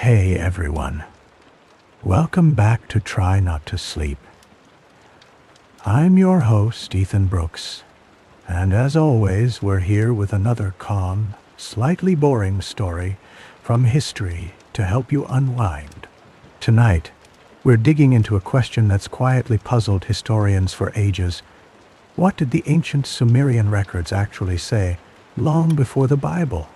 Hey everyone, welcome back to Try Not to Sleep. I'm your host, Ethan Brooks, and as always, we're here with another calm, slightly boring story from history to help you unwind. Tonight, we're digging into a question that's quietly puzzled historians for ages. What did the ancient Sumerian records actually say long before the Bible?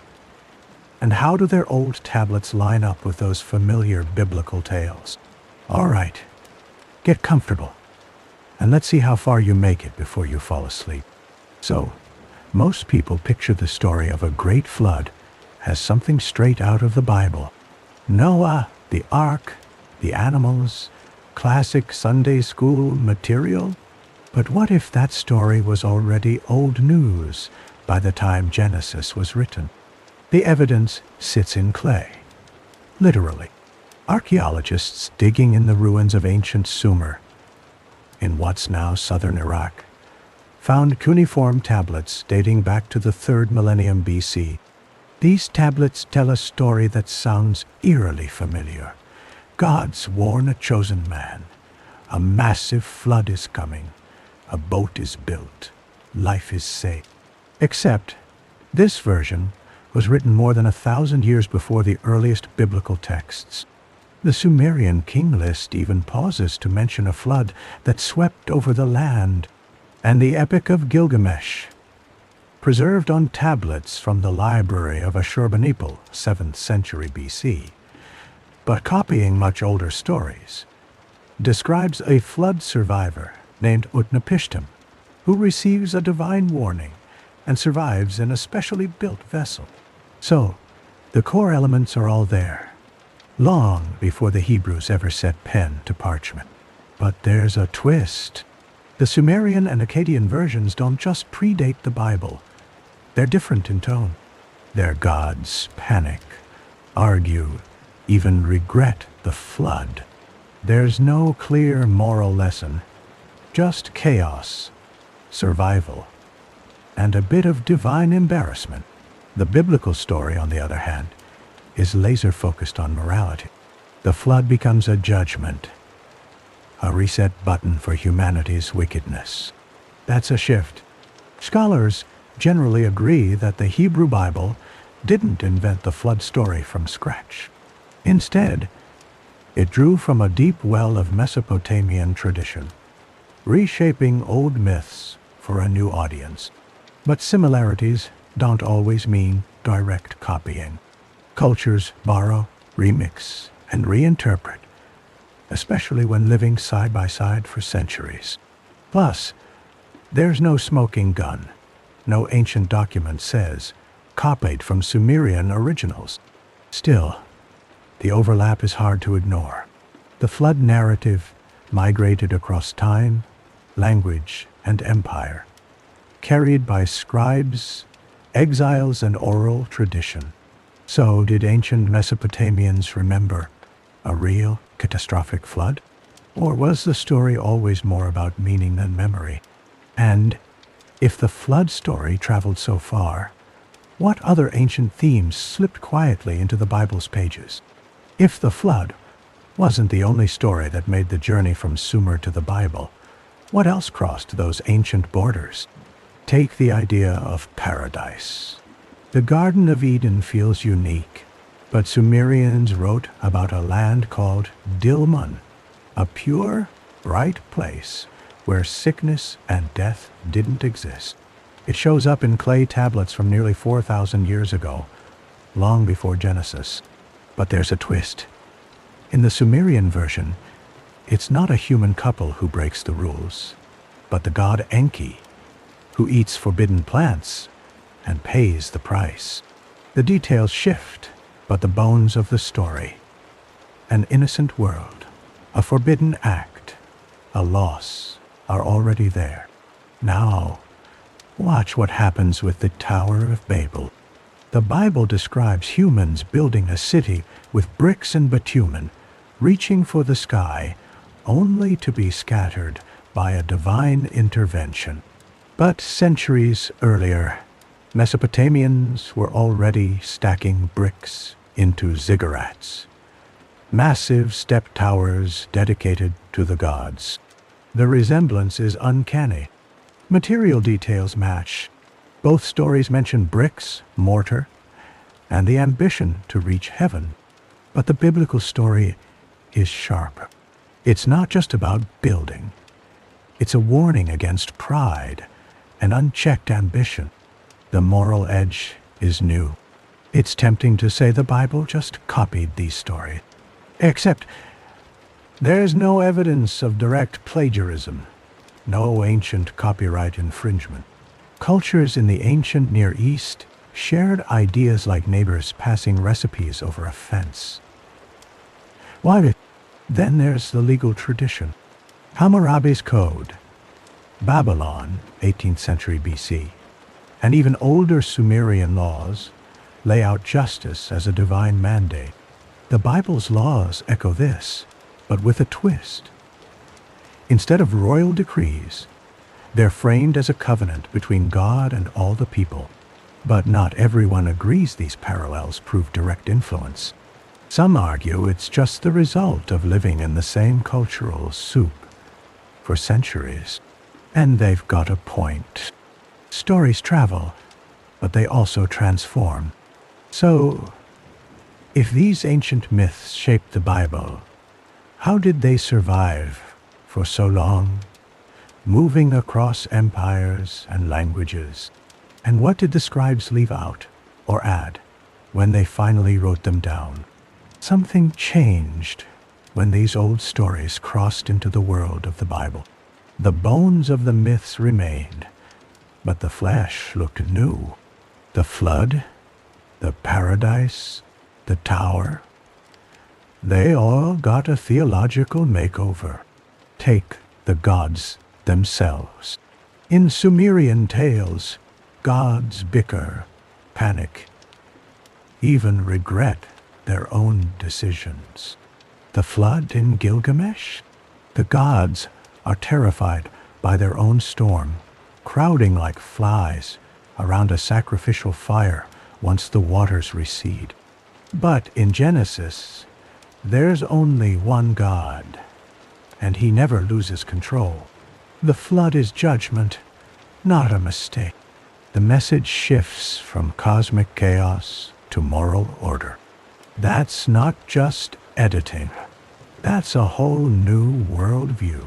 And how do their old tablets line up with those familiar biblical tales? All right, get comfortable, and let's see how far you make it before you fall asleep. So, most people picture the story of a great flood as something straight out of the Bible. Noah, the ark, the animals, classic Sunday school material. But what if that story was already old news by the time Genesis was written? The evidence sits in clay. Literally, archaeologists digging in the ruins of ancient Sumer, in what's now southern Iraq, found cuneiform tablets dating back to the 3rd millennium BC. These tablets tell a story that sounds eerily familiar. Gods warn a chosen man. A massive flood is coming. A boat is built. Life is safe. Except, this version was written more than 1,000 years before the earliest biblical texts. The Sumerian king list even pauses to mention a flood that swept over the land, and the Epic of Gilgamesh, preserved on tablets from the library of Ashurbanipal, 7th century BC, but copying much older stories, describes a flood survivor named Utnapishtim, who receives a divine warning and survives in a specially built vessel. So, the core elements are all there, long before the Hebrews ever set pen to parchment. But there's a twist. The Sumerian and Akkadian versions don't just predate the Bible. They're different in tone. Their gods panic, argue, even regret the flood. There's no clear moral lesson, just chaos, survival, and a bit of divine embarrassment. The biblical story, on the other hand, is laser-focused on morality. The flood becomes a judgment, a reset button for humanity's wickedness. That's a shift. Scholars generally agree that the Hebrew Bible didn't invent the flood story from scratch. Instead, it drew from a deep well of Mesopotamian tradition, reshaping old myths for a new audience. But similarities don't always mean direct copying. Cultures borrow, remix, and reinterpret, especially when living side by side for centuries. Plus, there's no smoking gun. No ancient document says, copied from Sumerian originals. Still, the overlap is hard to ignore. The flood narrative migrated across time, language, and empire, carried by scribes, exiles, and oral tradition. So, did ancient Mesopotamians remember a real catastrophic flood? Or was the story always more about meaning than memory? And if the flood story traveled so far, what other ancient themes slipped quietly into the Bible's pages? If the flood wasn't the only story that made the journey from Sumer to the Bible, what else crossed those ancient borders? Take the idea of paradise. The Garden of Eden feels unique, but Sumerians wrote about a land called Dilmun, a pure, bright place where sickness and death didn't exist. It shows up in clay tablets from nearly 4,000 years ago, long before Genesis. But there's a twist. In the Sumerian version, it's not a human couple who breaks the rules, but the god Enki, who eats forbidden plants and pays the price. The details shift, but the bones of the story, an innocent world, a forbidden act, a loss, are already there. Now, watch what happens with the Tower of Babel. The Bible describes humans building a city with bricks and bitumen, reaching for the sky, only to be scattered by a divine intervention. But centuries earlier, Mesopotamians were already stacking bricks into ziggurats, massive step towers dedicated to the gods. The resemblance is uncanny. Material details match. Both stories mention bricks, mortar, and the ambition to reach heaven. But the biblical story is sharp. It's not just about building. It's a warning against pride and unchecked ambition. The moral edge is new. It's tempting to say the Bible just copied these stories. Except there's no evidence of direct plagiarism, no ancient copyright infringement. Cultures in the ancient Near East shared ideas like neighbors passing recipes over a fence. Why? Then there's the legal tradition. Hammurabi's Code, Babylon, 18th century BC, and even older Sumerian laws lay out justice as a divine mandate. The Bible's laws echo this, but with a twist. Instead of royal decrees, they're framed as a covenant between God and all the people. But not everyone agrees these parallels prove direct influence. Some argue it's just the result of living in the same cultural soup for centuries. And they've got a point. Stories travel, but they also transform. So, if these ancient myths shaped the Bible, how did they survive for so long, moving across empires and languages? And what did the scribes leave out or add when they finally wrote them down? Something changed when these old stories crossed into the world of the Bible. The bones of the myths remained, but the flesh looked new. The flood, the paradise, the tower, they all got a theological makeover. Take the gods themselves. In Sumerian tales, gods bicker, panic, even regret their own decisions. The flood in Gilgamesh? The gods are terrified by their own storm, crowding like flies around a sacrificial fire once the waters recede. But in Genesis, there's only one God, and he never loses control. The flood is judgment, not a mistake. The message shifts from cosmic chaos to moral order. That's not just editing. That's a whole new worldview.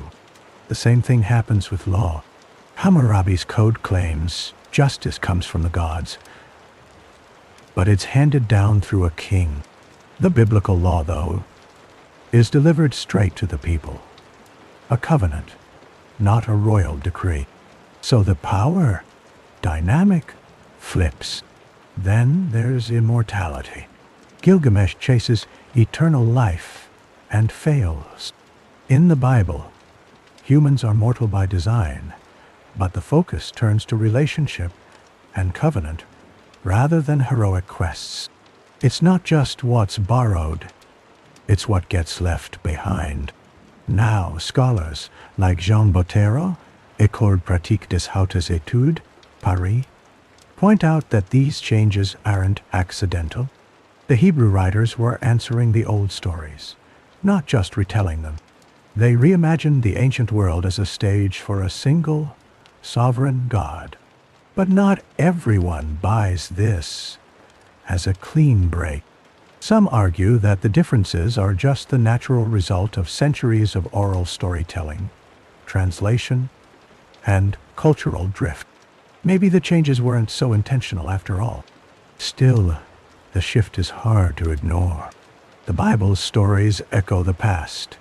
The same thing happens with law. Hammurabi's Code claims justice comes from the gods, but it's handed down through a king. The biblical law, though, is delivered straight to the people. A covenant, not a royal decree. So the power dynamic flips. Then there's immortality. Gilgamesh chases eternal life and fails. In the Bible, humans are mortal by design, but the focus turns to relationship and covenant rather than heroic quests. It's not just what's borrowed, it's what gets left behind. Now, scholars like Jean Bottero, École pratique des hautes études, Paris, point out that these changes aren't accidental. The Hebrew writers were answering the old stories, not just retelling them. They reimagined the ancient world as a stage for a single, sovereign God. But not everyone buys this as a clean break. Some argue that the differences are just the natural result of centuries of oral storytelling, translation, and cultural drift. Maybe the changes weren't so intentional after all. Still, the shift is hard to ignore. The Bible's stories echo the past,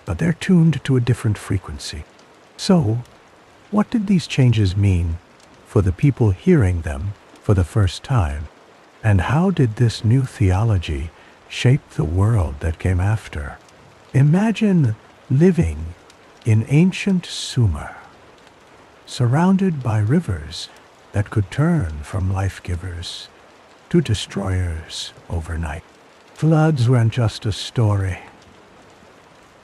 but they're tuned to a different frequency. So, what did these changes mean for the people hearing them for the first time? And how did this new theology shape the world that came after? Imagine living in ancient Sumer, surrounded by rivers that could turn from life-givers to destroyers overnight. Floods weren't just a story.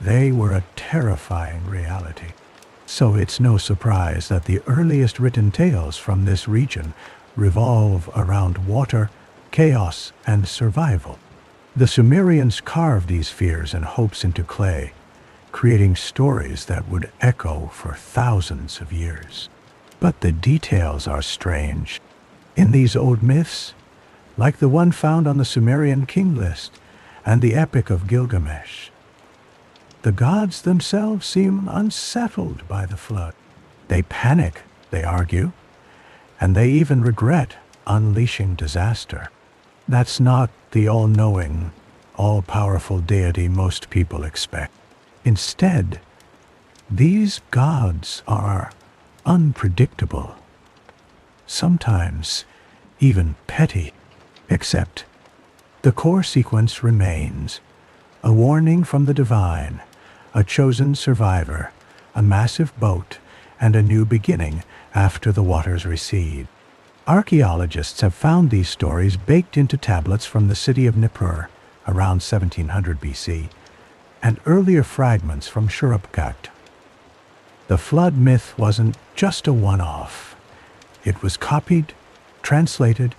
They were a terrifying reality. So it's no surprise that the earliest written tales from this region revolve around water, chaos, and survival. The Sumerians carved these fears and hopes into clay, creating stories that would echo for thousands of years. But the details are strange. In these old myths, like the one found on the Sumerian king list and the Epic of Gilgamesh, the gods themselves seem unsettled by the flood. They panic, they argue, and they even regret unleashing disaster. That's not the all-knowing, all-powerful deity most people expect. Instead, these gods are unpredictable, sometimes even petty. Except the core sequence remains: a warning from the divine, a chosen survivor, a massive boat, and a new beginning after the waters recede. Archaeologists have found these stories baked into tablets from the city of Nippur around 1700 BC, and earlier fragments from Shurupkat. The flood myth wasn't just a one-off. It was copied, translated,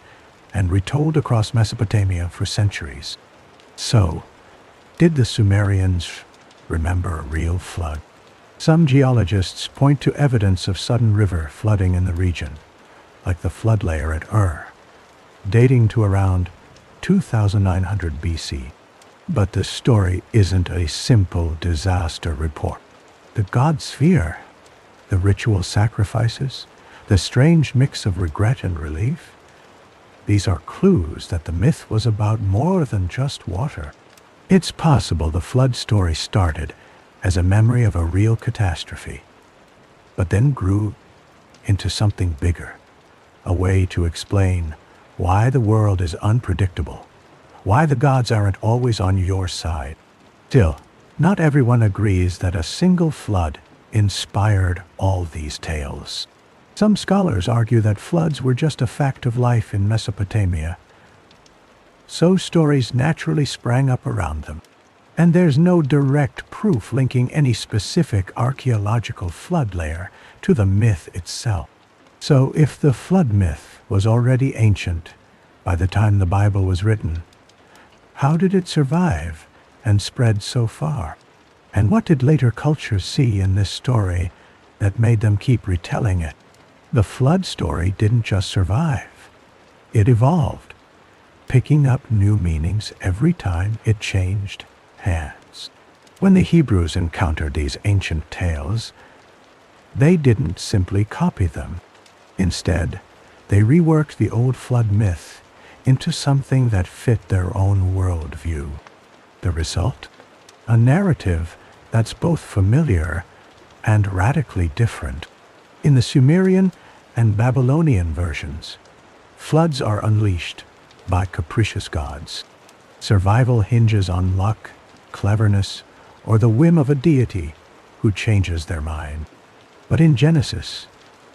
and retold across Mesopotamia for centuries. So, did the Sumerians remember a real flood? Some geologists point to evidence of sudden river flooding in the region, like the flood layer at Ur, dating to around 2900 BC. But the story isn't a simple disaster report. The gods' fear, the ritual sacrifices, the strange mix of regret and relief, these are clues that the myth was about more than just water. It's possible the flood story started as a memory of a real catastrophe, but then grew into something bigger, a way to explain why the world is unpredictable, why the gods aren't always on your side. Still, not everyone agrees that a single flood inspired all these tales. Some scholars argue that floods were just a fact of life in Mesopotamia, so stories naturally sprang up around them. And there's no direct proof linking any specific archaeological flood layer to the myth itself. So if the flood myth was already ancient by the time the Bible was written, how did it survive and spread so far? And what did later cultures see in this story that made them keep retelling it? The flood story didn't just survive. It evolved, picking up new meanings every time it changed hands. When the Hebrews encountered these ancient tales, they didn't simply copy them. Instead, they reworked the old flood myth into something that fit their own worldview. The result? A narrative that's both familiar and radically different. In the Sumerian and Babylonian versions, floods are unleashed by capricious gods. Survival hinges on luck, cleverness, or the whim of a deity who changes their mind. But in Genesis,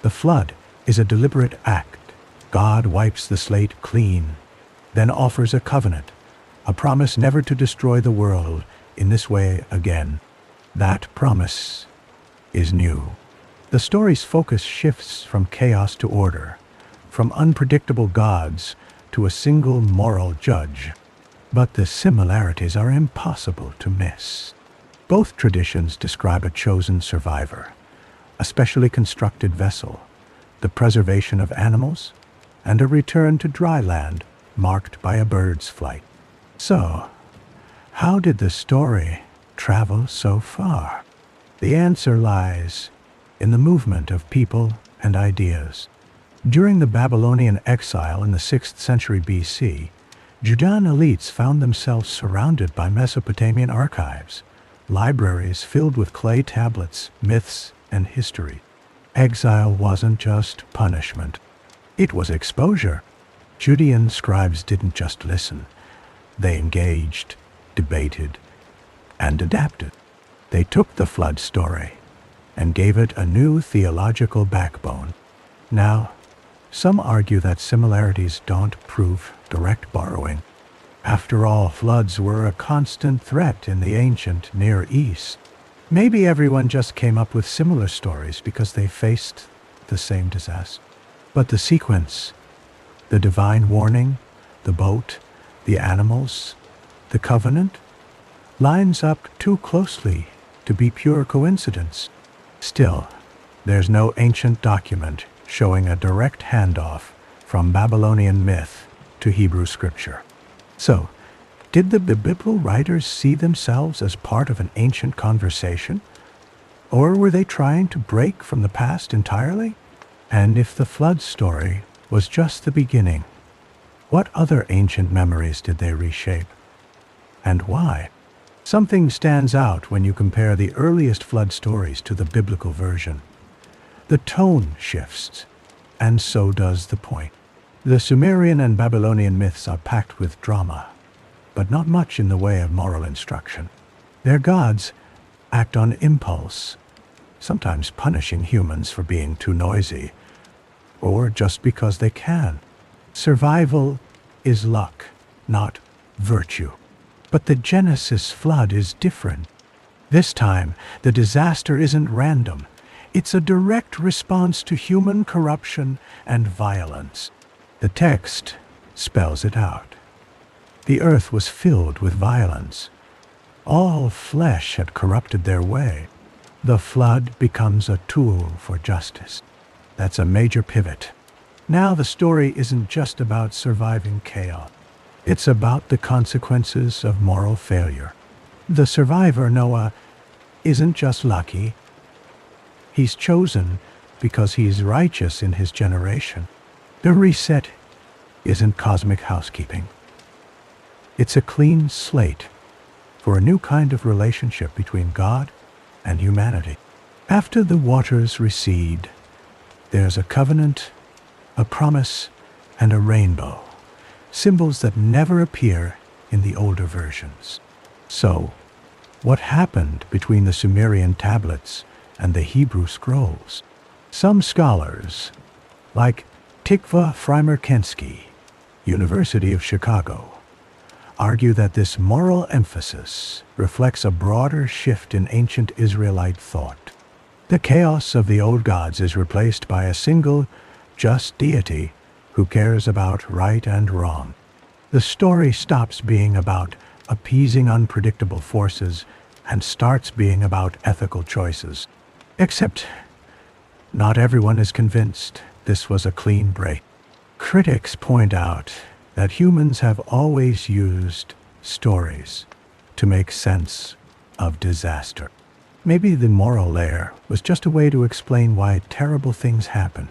the flood is a deliberate act. God wipes the slate clean, then offers a covenant, a promise never to destroy the world in this way again. That promise is new. The story's focus shifts from chaos to order, from unpredictable gods to a single moral judge. But the similarities are impossible to miss. Both traditions describe a chosen survivor, a specially constructed vessel, the preservation of animals, and a return to dry land marked by a bird's flight. So, how did the story travel so far? The answer lies in the movement of people and ideas. During the Babylonian exile in the 6th century BC, Judean elites found themselves surrounded by Mesopotamian archives, libraries filled with clay tablets, myths, and history. Exile wasn't just punishment. It was exposure. Judean scribes didn't just listen. They engaged, debated, and adapted. They took the flood story and gave it a new theological backbone. Now, some argue that similarities don't prove direct borrowing. After all, floods were a constant threat in the ancient Near East. Maybe everyone just came up with similar stories because they faced the same disaster. But the sequence, the divine warning, the boat, the animals, The covenant lines up too closely to be pure coincidence. Still, there's no ancient document showing a direct handoff from Babylonian myth to Hebrew scripture. So, did the biblical writers see themselves as part of an ancient conversation? Or were they trying to break from the past entirely? And if the flood story was just the beginning, what other ancient memories did they reshape? And why? Something stands out when you compare the earliest flood stories to the biblical version. The tone shifts, and so does the point. The Sumerian and Babylonian myths are packed with drama, but not much in the way of moral instruction. Their gods act on impulse, sometimes punishing humans for being too noisy, or just because they can. Survival is luck, not virtue. But the Genesis flood is different. This time, the disaster isn't random. It's a direct response to human corruption and violence. The text spells it out. The earth was filled with violence. All flesh had corrupted their way. The flood becomes a tool for justice. That's a major pivot. Now the story isn't just about surviving chaos. It's about the consequences of moral failure. The survivor, Noah, isn't just lucky. He's chosen because he's righteous in his generation. The reset isn't cosmic housekeeping. It's a clean slate for a new kind of relationship between God and humanity. After the waters recede, there's a covenant, a promise, and a rainbow. Symbols that never appear in the older versions. So, what happened between the Sumerian tablets and the Hebrew scrolls? Some scholars, like Tikva Frymer-Kensky, University of Chicago, argue that this moral emphasis reflects a broader shift in ancient Israelite thought. The chaos of the old gods is replaced by a single, just deity who cares about right and wrong. The story stops being about appeasing unpredictable forces and starts being about ethical choices. Except, not everyone is convinced this was a clean break. Critics point out that humans have always used stories to make sense of disaster. Maybe the moral layer was just a way to explain why terrible things happen,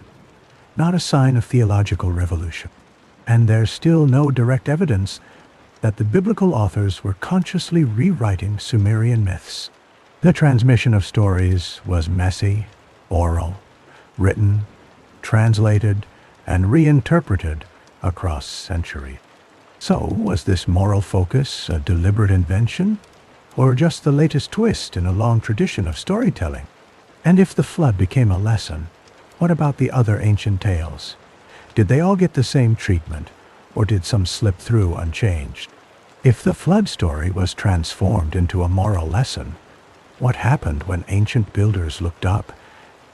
not a sign of theological revolution. And there's still no direct evidence that the biblical authors were consciously rewriting Sumerian myths. The transmission of stories was messy, oral, written, translated, and reinterpreted across centuries. So, was this moral focus a deliberate invention, or just the latest twist in a long tradition of storytelling? And if the flood became a lesson, what about the other ancient tales? Did they all get the same treatment, or did some slip through unchanged? If the flood story was transformed into a moral lesson, what happened when ancient builders looked up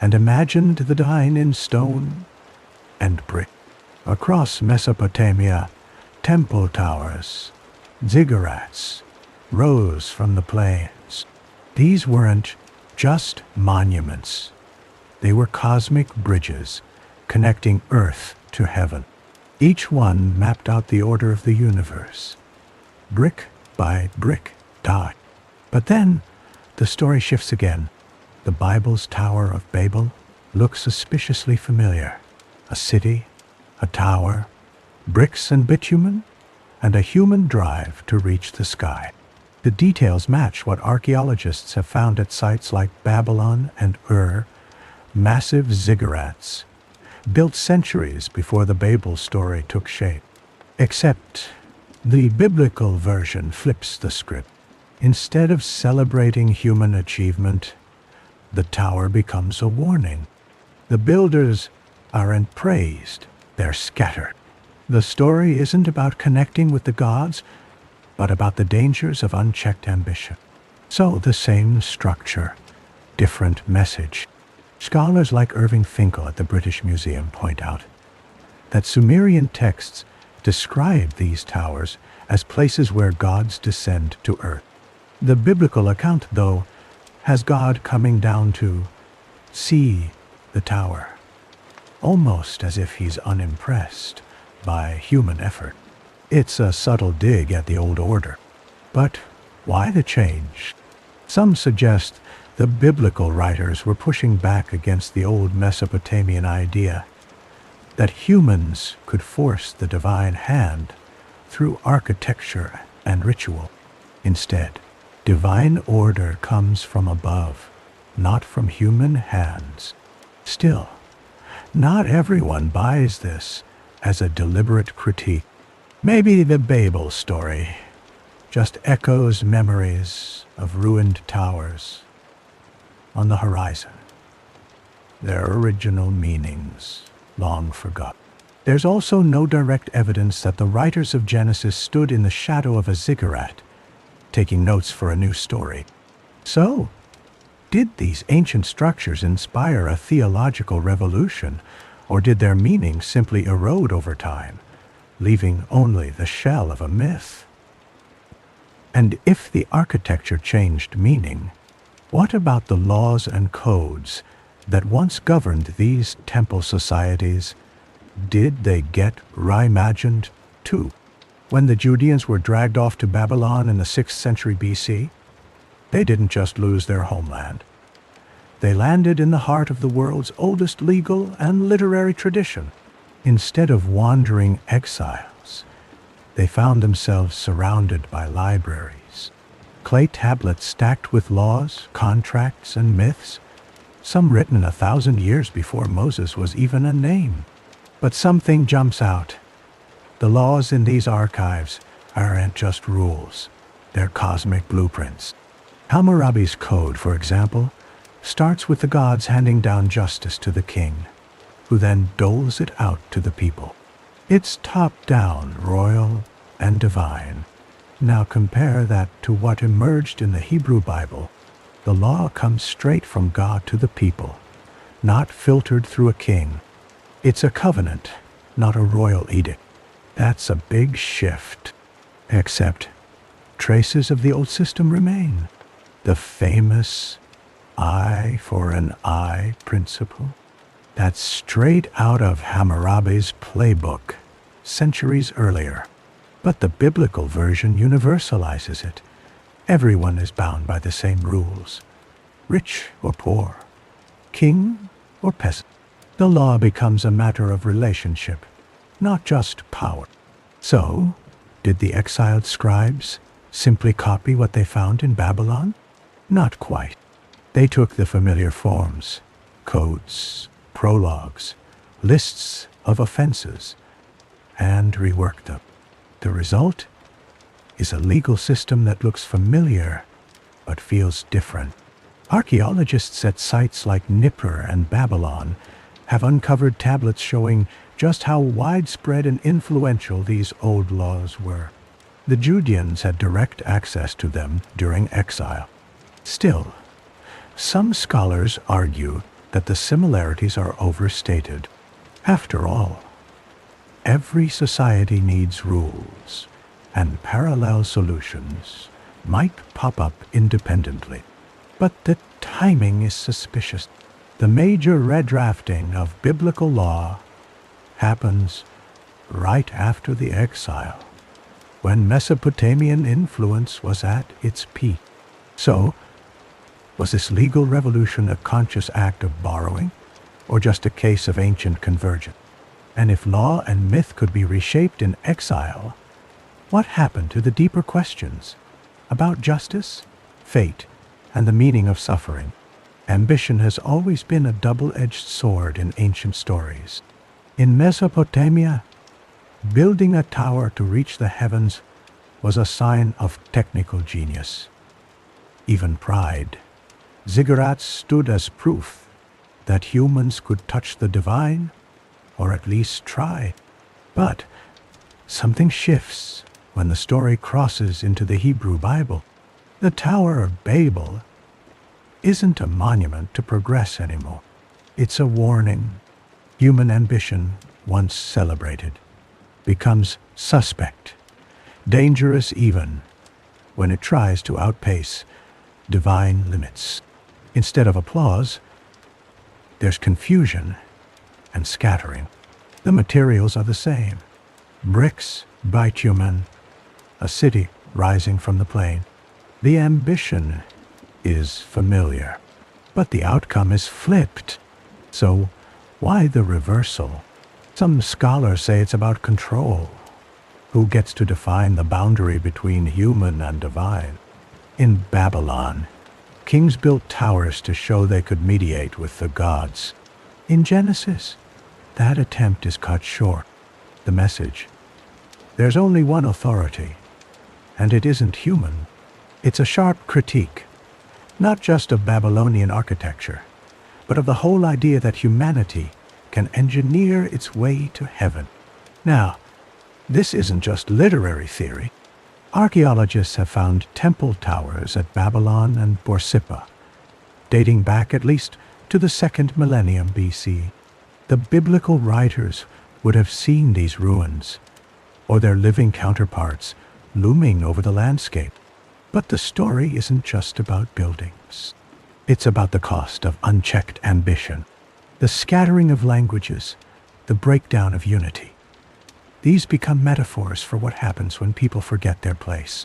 and imagined the divine in stone and brick? Across Mesopotamia, temple towers, ziggurats, rose from the plains. These weren't just monuments. They were cosmic bridges connecting earth to heaven. Each one mapped out the order of the universe, brick by brick die. But then, the story shifts again. The Bible's Tower of Babel looks suspiciously familiar. A city, a tower, bricks and bitumen, and a human drive to reach the sky. The details match what archaeologists have found at sites like Babylon and Ur, massive ziggurats, built centuries before the Babel story took shape. Except, the biblical version flips the script. Instead of celebrating human achievement, the tower becomes a warning. The builders aren't praised, they're scattered. The story isn't about connecting with the gods, but about the dangers of unchecked ambition. So the same structure, different message. Scholars like Irving Finkel at the British Museum point out that Sumerian texts describe these towers as places where gods descend to earth. The biblical account, though, has God coming down to see the tower, almost as if he's unimpressed by human effort. It's a subtle dig at the old order. But why the change? Some suggest the biblical writers were pushing back against the old Mesopotamian idea that humans could force the divine hand through architecture and ritual. Instead, divine order comes from above, not from human hands. Still, not everyone buys this as a deliberate critique. Maybe the Babel story just echoes memories of ruined towers on the horizon, their original meanings long forgotten. There's also no direct evidence that the writers of Genesis stood in the shadow of a ziggurat, taking notes for a new story. So, did these ancient structures inspire a theological revolution, or did their meaning simply erode over time, leaving only the shell of a myth? And if the architecture changed meaning, what about the laws and codes that once governed these temple societies? Did they get reimagined too? When the Judeans were dragged off to Babylon in the 6th century BC, they didn't just lose their homeland. They landed in the heart of the world's oldest legal and literary tradition. Instead of wandering exiles, they found themselves surrounded by libraries, clay tablets stacked with laws, contracts, and myths, some written 1,000 years before Moses was even a name. But something jumps out. The laws in these archives aren't just rules, they're cosmic blueprints. Hammurabi's code, for example, starts with the gods handing down justice to the king, who then doles it out to the people. It's top-down, royal, and divine. Now compare that to what emerged in the Hebrew Bible. The law comes straight from God to the people, not filtered through a king. It's a covenant, not a royal edict. That's a big shift. Except traces of the old system remain. The famous eye for an eye principle. That's straight out of Hammurabi's playbook, centuries earlier. But the biblical version universalizes it. Everyone is bound by the same rules, rich or poor, king or peasant. The law becomes a matter of relationship, not just power. So, did the exiled scribes simply copy what they found in Babylon? Not quite. They took the familiar forms, codes, prologues, lists of offenses, and reworked them. The result is a legal system that looks familiar but feels different. Archaeologists at sites like Nippur and Babylon have uncovered tablets showing just how widespread and influential these old laws were. The Judeans had direct access to them during exile. Still, some scholars argue that the similarities are overstated. After all, every society needs rules, and parallel solutions might pop up independently. But the timing is suspicious. The major redrafting of biblical law happens right after the exile, when Mesopotamian influence was at its peak. So, was this legal revolution a conscious act of borrowing, or just a case of ancient convergence? And if law and myth could be reshaped in exile, what happened to the deeper questions about justice, fate, and the meaning of suffering? Ambition has always been a double-edged sword in ancient stories. In Mesopotamia, building a tower to reach the heavens was a sign of technical genius, even pride. Ziggurats stood as proof that humans could touch the divine, or at least try. But something shifts when the story crosses into the Hebrew Bible. The Tower of Babel isn't a monument to progress anymore. It's a warning. Human ambition, once celebrated, becomes suspect dangerous even when it tries to outpace divine limits. Instead of applause, there's confusion and scattering. The materials are the same. Bricks, bitumen, a city rising from the plain. The ambition is familiar, but the outcome is flipped. So why the reversal? Some scholars say it's about control. Who gets to define the boundary between human and divine? In Babylon, kings built towers to show they could mediate with the gods. In Genesis, that attempt is cut short. The message: there's only one authority, and it isn't human. It's a sharp critique, not just of Babylonian architecture, but of the whole idea that humanity can engineer its way to heaven. Now, this isn't just literary theory. Archaeologists have found temple towers at Babylon and Borsippa, dating back at least to the 2nd millennium BC. The biblical writers would have seen these ruins, or their living counterparts, looming over the landscape. But the story isn't just about buildings. It's about the cost of unchecked ambition, the scattering of languages, the breakdown of unity. These become metaphors for what happens when people forget their place.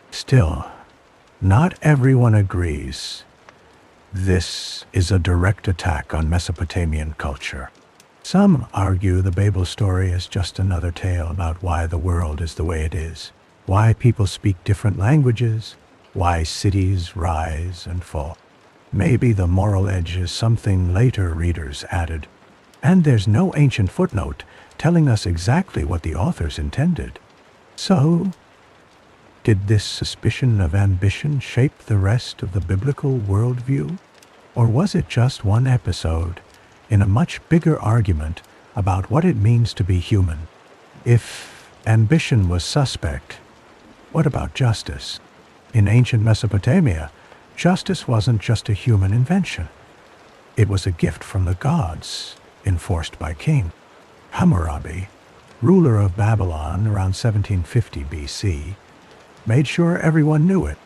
Still, not everyone agrees. This is a direct attack on Mesopotamian culture. Some argue the Babel story is just another tale about why the world is the way it is, why people speak different languages, why cities rise and fall. Maybe the moral edge is something later readers added, and there's no ancient footnote telling us exactly what the authors intended. So, did this suspicion of ambition shape the rest of the biblical worldview? Or was it just one episode in a much bigger argument about what it means to be human? If ambition was suspect, what about justice? In ancient Mesopotamia, justice wasn't just a human invention. It was a gift from the gods, enforced by King Hammurabi, ruler of Babylon around 1750 BC, made sure everyone knew it.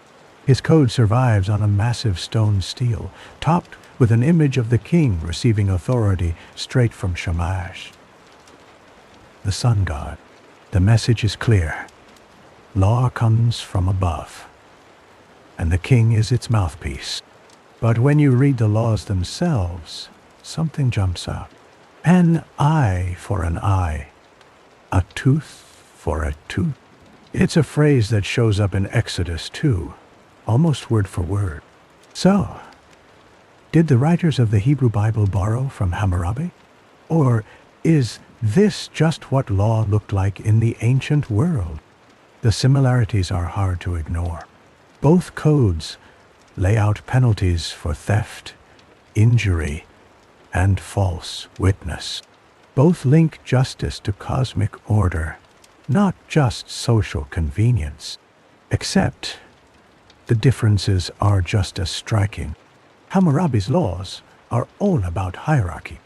His code survives on a massive stone stele, topped with an image of the king receiving authority straight from Shamash, the sun god. The message is clear. Law comes from above, and the king is its mouthpiece. But when you read the laws themselves, something jumps out. An eye for an eye, a tooth for a tooth. It's a phrase that shows up in Exodus too, almost word for word. So, did the writers of the Hebrew Bible borrow from Hammurabi? Or is this just what law looked like in the ancient world? The similarities are hard to ignore. Both codes lay out penalties for theft, injury, and false witness. Both link justice to cosmic order, not just social convenience. Except the differences are just as striking. Hammurabi's laws are all about hierarchy.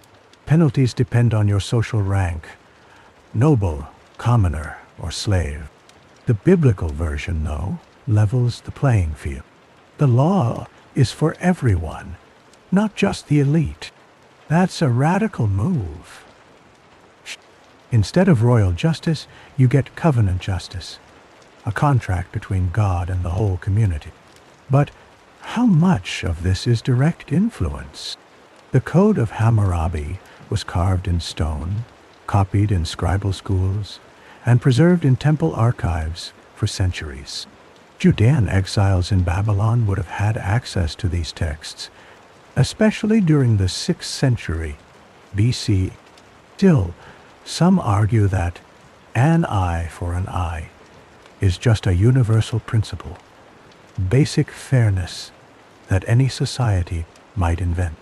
Penalties depend on your social rank, noble, commoner, or slave. The biblical version, though, levels the playing field. The law is for everyone, not just the elite. That's a radical move. Instead of royal justice, you get covenant justice, a contract between God and the whole community. But how much of this is direct influence? The Code of Hammurabi was carved in stone, copied in scribal schools, and preserved in temple archives for centuries. Judean exiles in Babylon would have had access to these texts, especially during the 6th century BC. Still, some argue that an eye for an eye is just a universal principle, basic fairness that any society might invent.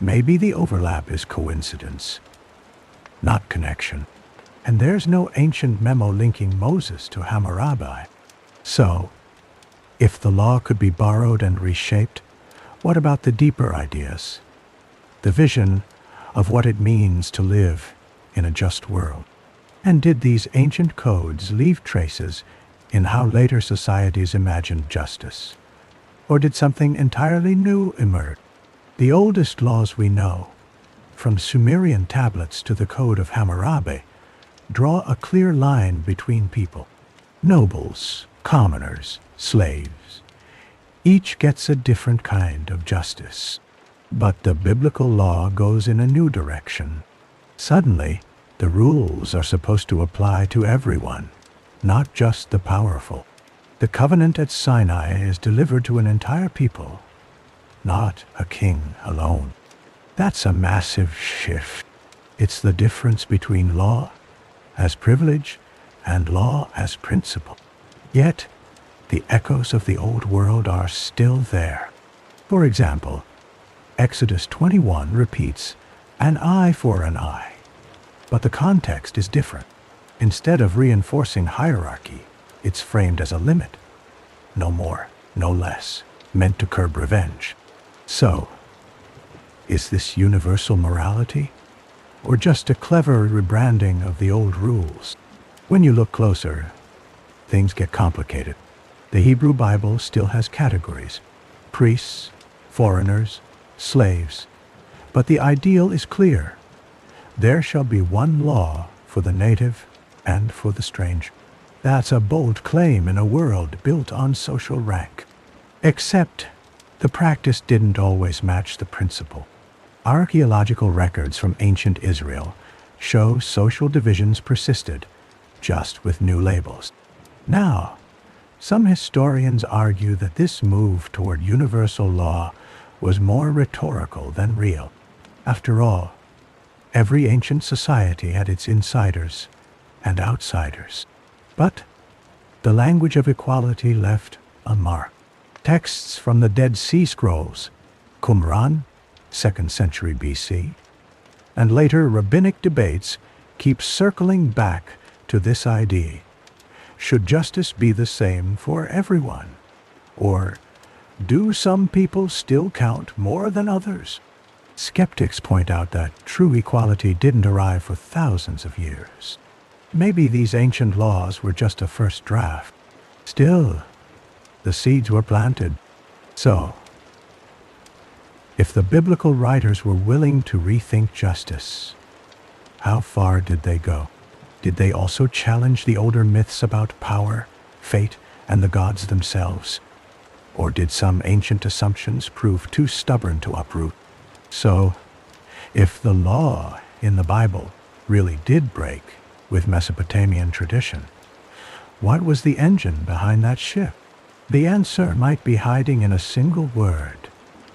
Maybe the overlap is coincidence, not connection. And there's no ancient memo linking Moses to Hammurabi. So, if the law could be borrowed and reshaped, what about the deeper ideas? The vision of what it means to live in a just world. And did these ancient codes leave traces in how later societies imagined justice? Or did something entirely new emerge? The oldest laws we know, from Sumerian tablets to the Code of Hammurabi, draw a clear line between people. Nobles, commoners, slaves. Each gets a different kind of justice. But the biblical law goes in a new direction. Suddenly, the rules are supposed to apply to everyone, not just the powerful. The covenant at Sinai is delivered to an entire people, not a king alone. That's a massive shift. It's the difference between law as privilege and law as principle. Yet, the echoes of the old world are still there. For example, Exodus 21 repeats, "an eye for an eye." But the context is different. Instead of reinforcing hierarchy, it's framed as a limit. No more, no less, meant to curb revenge. So, is this universal morality? Or just a clever rebranding of the old rules? When you look closer, things get complicated. The Hebrew Bible still has categories: priests, foreigners, slaves. But the ideal is clear. There shall be one law for the native and for the stranger. That's a bold claim in a world built on social rank. Except the practice didn't always match the principle. Archaeological records from ancient Israel show social divisions persisted, just with new labels. Now, some historians argue that this move toward universal law was more rhetorical than real. After all, every ancient society had its insiders and outsiders. But the language of equality left a mark. Texts from the Dead Sea Scrolls, Qumran, 2nd century BC, and later rabbinic debates keep circling back to this idea. Should justice be the same for everyone? Or do some people still count more than others? Skeptics point out that true equality didn't arrive for thousands of years. Maybe these ancient laws were just a first draft. Still, the seeds were planted. So, if the biblical writers were willing to rethink justice, how far did they go? Did they also challenge the older myths about power, fate, and the gods themselves? Or did some ancient assumptions prove too stubborn to uproot? So, if the law in the Bible really did break with Mesopotamian tradition, what was the engine behind that shift? The answer might be hiding in a single word: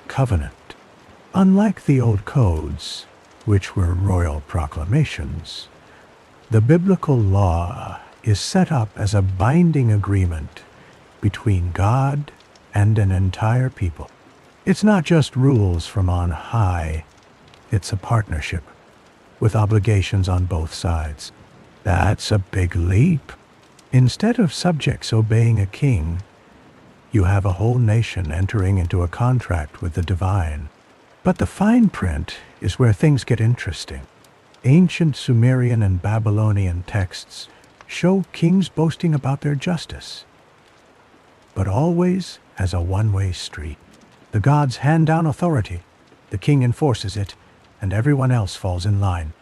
covenant. Unlike the old codes, which were royal proclamations, the biblical law is set up as a binding agreement between God and an entire people. It's not just rules from on high, it's a partnership with obligations on both sides. That's a big leap. Instead of subjects obeying a king, you have a whole nation entering into a contract with the divine. But the fine print is where things get interesting. Ancient Sumerian and Babylonian texts show kings boasting about their justice, but always as a one-way street. The gods hand down authority, the king enforces it, and everyone else falls in line.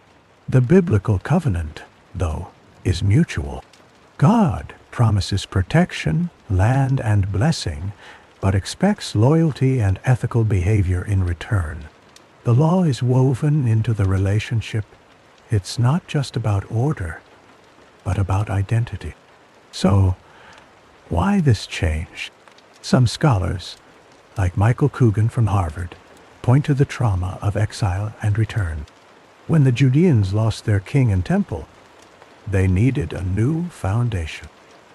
The biblical covenant, though, is mutual. God promises protection, land, and blessing, but expects loyalty and ethical behavior in return. The law is woven into the relationship. It's not just about order, but about identity. So, why this change? Some scholars, like Michael Coogan from Harvard, point to the trauma of exile and return. When the Judeans lost their king and temple, they needed a new foundation.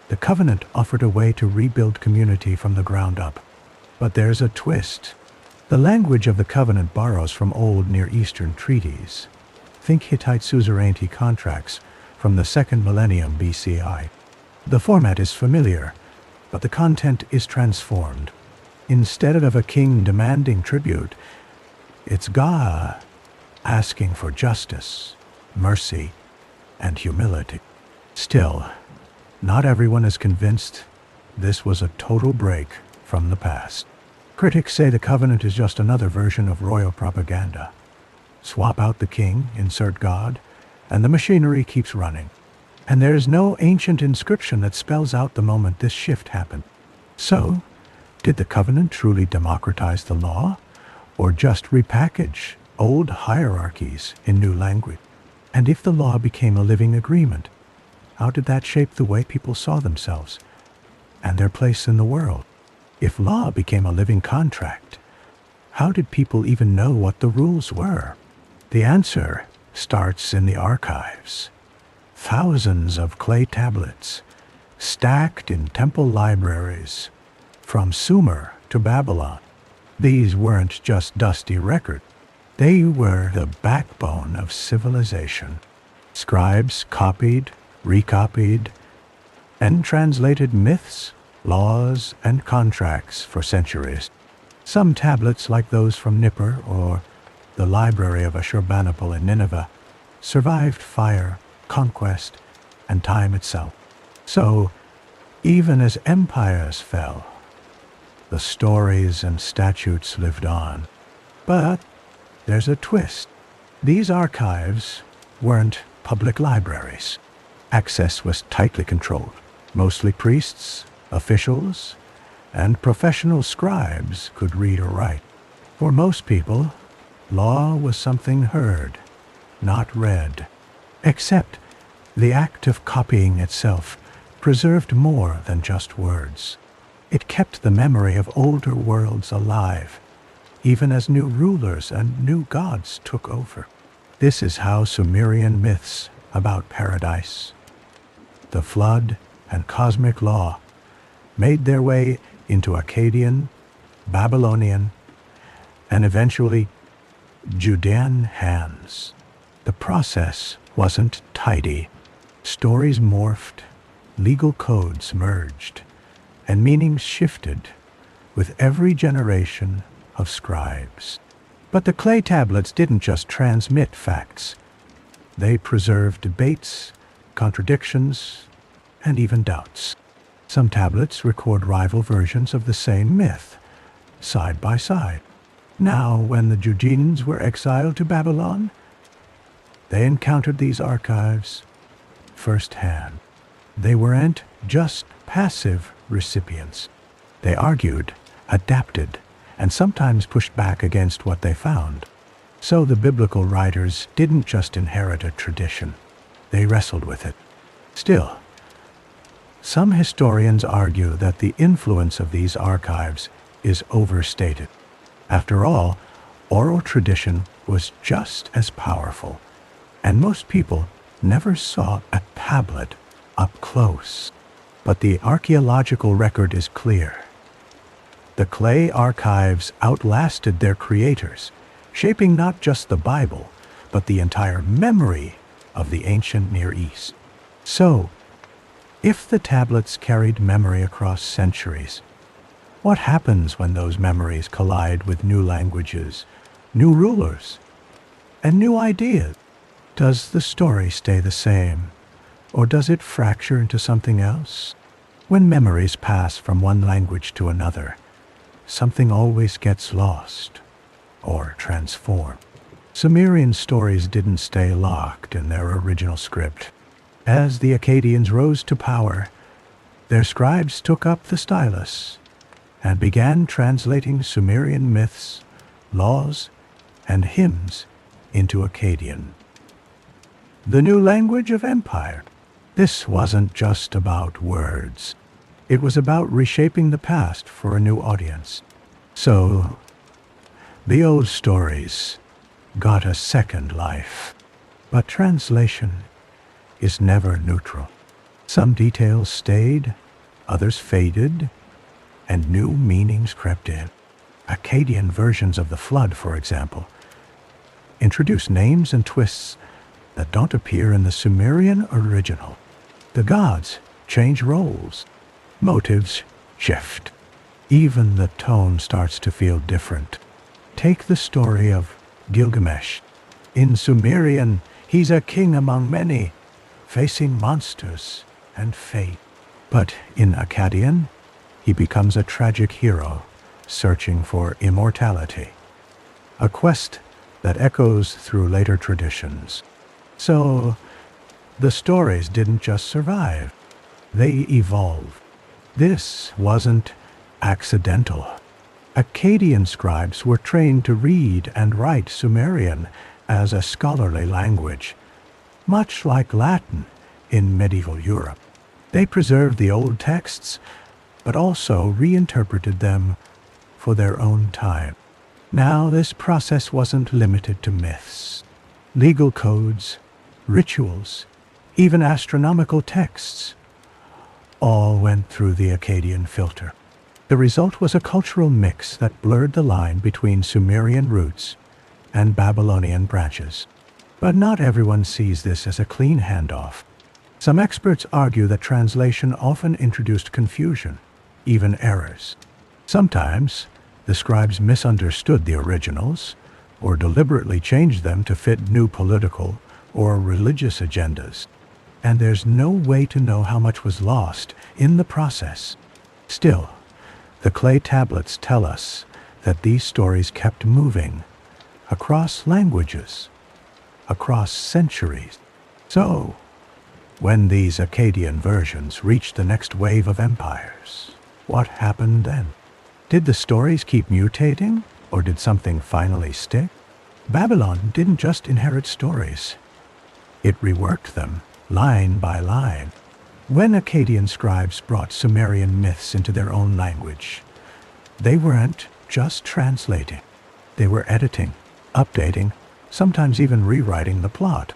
The covenant offered a way to rebuild community from the ground up. But there's a twist. The language of the covenant borrows from old Near Eastern treaties. Think Hittite suzerainty contracts from the 2nd millennium BCI. The format is familiar, but the content is transformed. Instead of a king demanding tribute, it's God asking for justice, mercy, and humility. Still, not everyone is convinced this was a total break from the past. Critics say the covenant is just another version of royal propaganda. Swap out the king, insert God, and the machinery keeps running. And there is no ancient inscription that spells out the moment this shift happened. So, did the covenant truly democratize the law, or just repackage old hierarchies in new language? And if the law became a living agreement, how did that shape the way people saw themselves and their place in the world? If law became a living contract, how did people even know what the rules were? The answer starts in the archives. Thousands of clay tablets, stacked in temple libraries, from Sumer to Babylon. These weren't just dusty records. They were the backbone of civilization. Scribes copied, recopied, and translated myths, laws, and contracts for centuries. Some tablets, like those from Nippur or the library of Ashurbanipal in Nineveh, survived fire, conquest, and time itself. So, even as empires fell, the stories and statutes lived on. But there's a twist. These archives weren't public libraries. Access was tightly controlled. Mostly priests, officials, and professional scribes could read or write. For most people, law was something heard, not read. Except the act of copying itself preserved more than just words. It kept the memory of older worlds alive, even as new rulers and new gods took over. This is how Sumerian myths about paradise, the flood, and cosmic law made their way into Akkadian, Babylonian, and eventually Judean hands. The process wasn't tidy. Stories morphed, legal codes merged, and meanings shifted with every generation of scribes. But the clay tablets didn't just transmit facts. They preserved debates, contradictions, and even doubts. Some tablets record rival versions of the same myth, side by side. Now, when the Judeans were exiled to Babylon, they encountered these archives firsthand. They weren't just passive recipients. They argued, adapted, and sometimes pushed back against what they found. So the biblical writers didn't just inherit a tradition. They wrestled with it. Still, some historians argue that the influence of these archives is overstated. After all, oral tradition was just as powerful, and most people never saw a tablet up close. But the archaeological record is clear. The clay archives outlasted their creators, shaping not just the Bible, but the entire memory of the ancient Near East. So, if the tablets carried memory across centuries, what happens when those memories collide with new languages, new rulers, and new ideas? Does the story stay the same, or does it fracture into something else? When memories pass from one language to another, something always gets lost or transformed. Sumerian stories didn't stay locked in their original script. As the Akkadians rose to power, their scribes took up the stylus and began translating Sumerian myths, laws, and hymns into Akkadian, the new language of empire. This wasn't just about words. It was about reshaping the past for a new audience. So, the old stories got a second life. But translation is never neutral. Some details stayed, others faded, and new meanings crept in. Akkadian versions of the flood, for example, introduce names and twists that don't appear in the Sumerian original. The gods change roles. Motives shift. Even the tone starts to feel different. Take the story of Gilgamesh. In Sumerian, he's a king among many, facing monsters and fate. But in Akkadian, he becomes a tragic hero, searching for immortality, a quest that echoes through later traditions. So, the stories didn't just survive, they evolved. This wasn't accidental. Akkadian scribes were trained to read and write Sumerian as a scholarly language, much like Latin in medieval Europe. They preserved the old texts, but also reinterpreted them for their own time. Now, this process wasn't limited to myths. Legal codes, rituals, even astronomical texts all went through the Akkadian filter. The result was a cultural mix that blurred the line between Sumerian roots and Babylonian branches. But not everyone sees this as a clean handoff. Some experts argue that translation often introduced confusion, even errors. Sometimes, the scribes misunderstood the originals, or deliberately changed them to fit new political or religious agendas. And there's no way to know how much was lost in the process. Still, the clay tablets tell us that these stories kept moving across languages, across centuries. So, when these Akkadian versions reached the next wave of empires, what happened then? Did the stories keep mutating, or did something finally stick? Babylon didn't just inherit stories. It reworked them, line by line. When Akkadian scribes brought Sumerian myths into their own language, they weren't just translating. They were editing, updating, sometimes even rewriting the plot.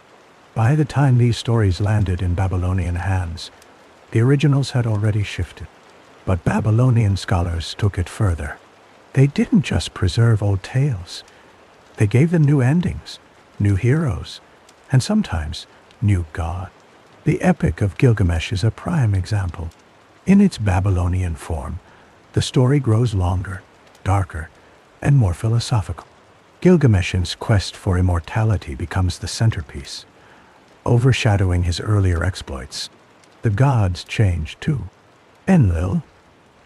By the time these stories landed in Babylonian hands, the originals had already shifted. But Babylonian scholars took it further. They didn't just preserve old tales. They gave them new endings, new heroes, and sometimes new gods. The Epic of Gilgamesh is a prime example. In its Babylonian form, the story grows longer, darker, and more philosophical. Gilgamesh's quest for immortality becomes the centerpiece, overshadowing his earlier exploits. The gods change too. Enlil,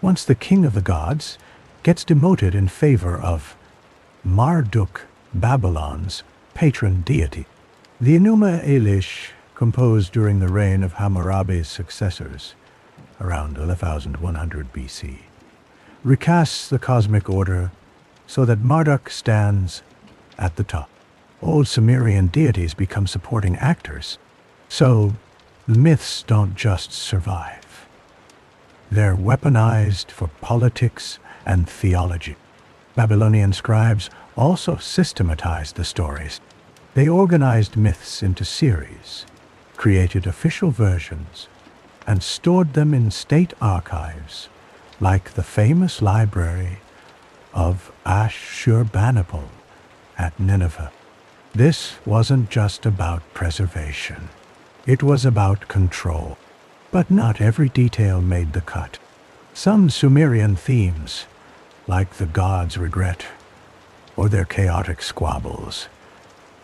once the king of the gods, gets demoted in favor of Marduk, Babylon's patron deity. The Enuma Elish, composed during the reign of Hammurabi's successors, around 1100 BC, recasts the cosmic order so that Marduk stands at the top. Old Sumerian deities become supporting actors, so the myths don't just survive. They're weaponized for politics and theology. Babylonian scribes also systematized the stories. They organized myths into series, created official versions, and stored them in state archives, like the famous library of Ashurbanipal at Nineveh. This wasn't just about preservation. It was about control. But not every detail made the cut. Some Sumerian themes, like the gods' regret or their chaotic squabbles,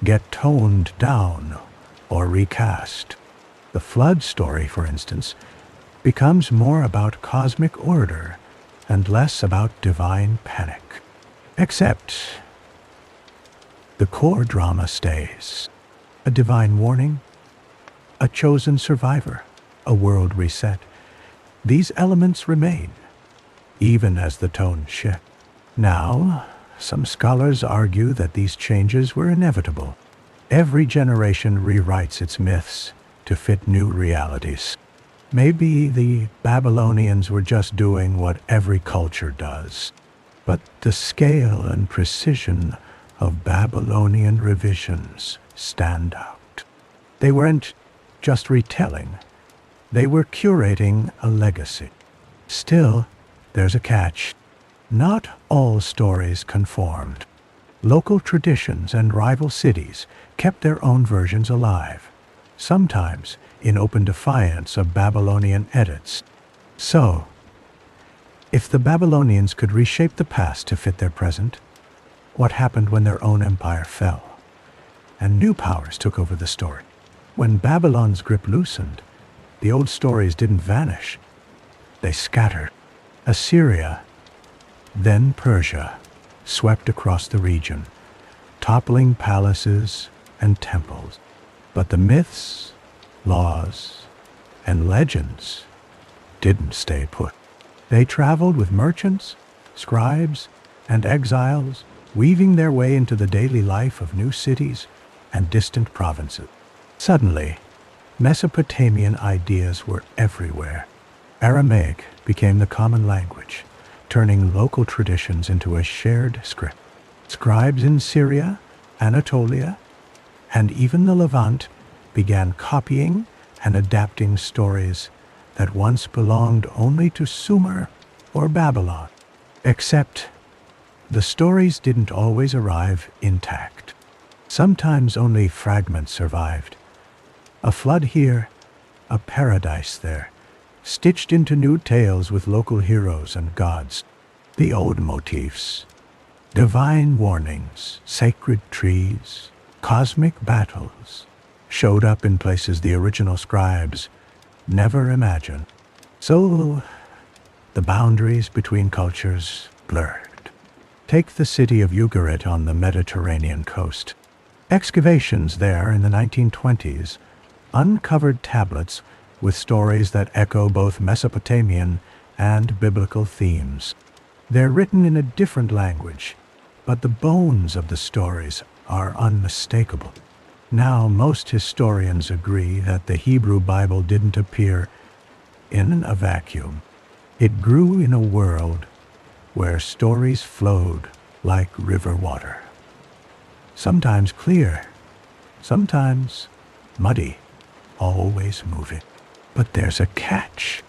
get toned down or recast. The flood story, for instance, becomes more about cosmic order and less about divine panic. Except the core drama stays. A divine warning, a chosen survivor, a world reset. These elements remain, even as the tone shifts. Now, some scholars argue that these changes were inevitable. Every generation rewrites its myths to fit new realities. Maybe the Babylonians were just doing what every culture does. But the scale and precision of Babylonian revisions stand out. They weren't just retelling. They were curating a legacy. Still, there's a catch. Not all stories conformed. Local traditions and rival cities kept their own versions alive, sometimes in open defiance of Babylonian edits. So, if the Babylonians could reshape the past to fit their present, what happened when their own empire fell, and new powers took over the story? When Babylon's grip loosened, the old stories didn't vanish. They scattered. Assyria, then Persia, swept across the region, toppling palaces and temples. But the myths, laws, and legends didn't stay put. They traveled with merchants, scribes, and exiles, weaving their way into the daily life of new cities and distant provinces. Suddenly, Mesopotamian ideas were everywhere. Aramaic became the common language, turning local traditions into a shared script. Scribes in Syria, Anatolia, and even the Levant began copying and adapting stories that once belonged only to Sumer or Babylon. Except the stories didn't always arrive intact. Sometimes only fragments survived. A flood here, a paradise there, stitched into new tales with local heroes and gods. The old motifs, divine warnings, sacred trees, cosmic battles, showed up in places the original scribes never imagined. So the boundaries between cultures blurred. Take the city of Ugarit on the Mediterranean coast. Excavations there in the 1920s uncovered tablets with stories that echo both Mesopotamian and biblical themes. They're written in a different language, but the bones of the stories are unmistakable. Now, most historians agree that the Hebrew Bible didn't appear in a vacuum. It grew in a world where stories flowed like river water. Sometimes clear, sometimes muddy, always moving. But there's a catch.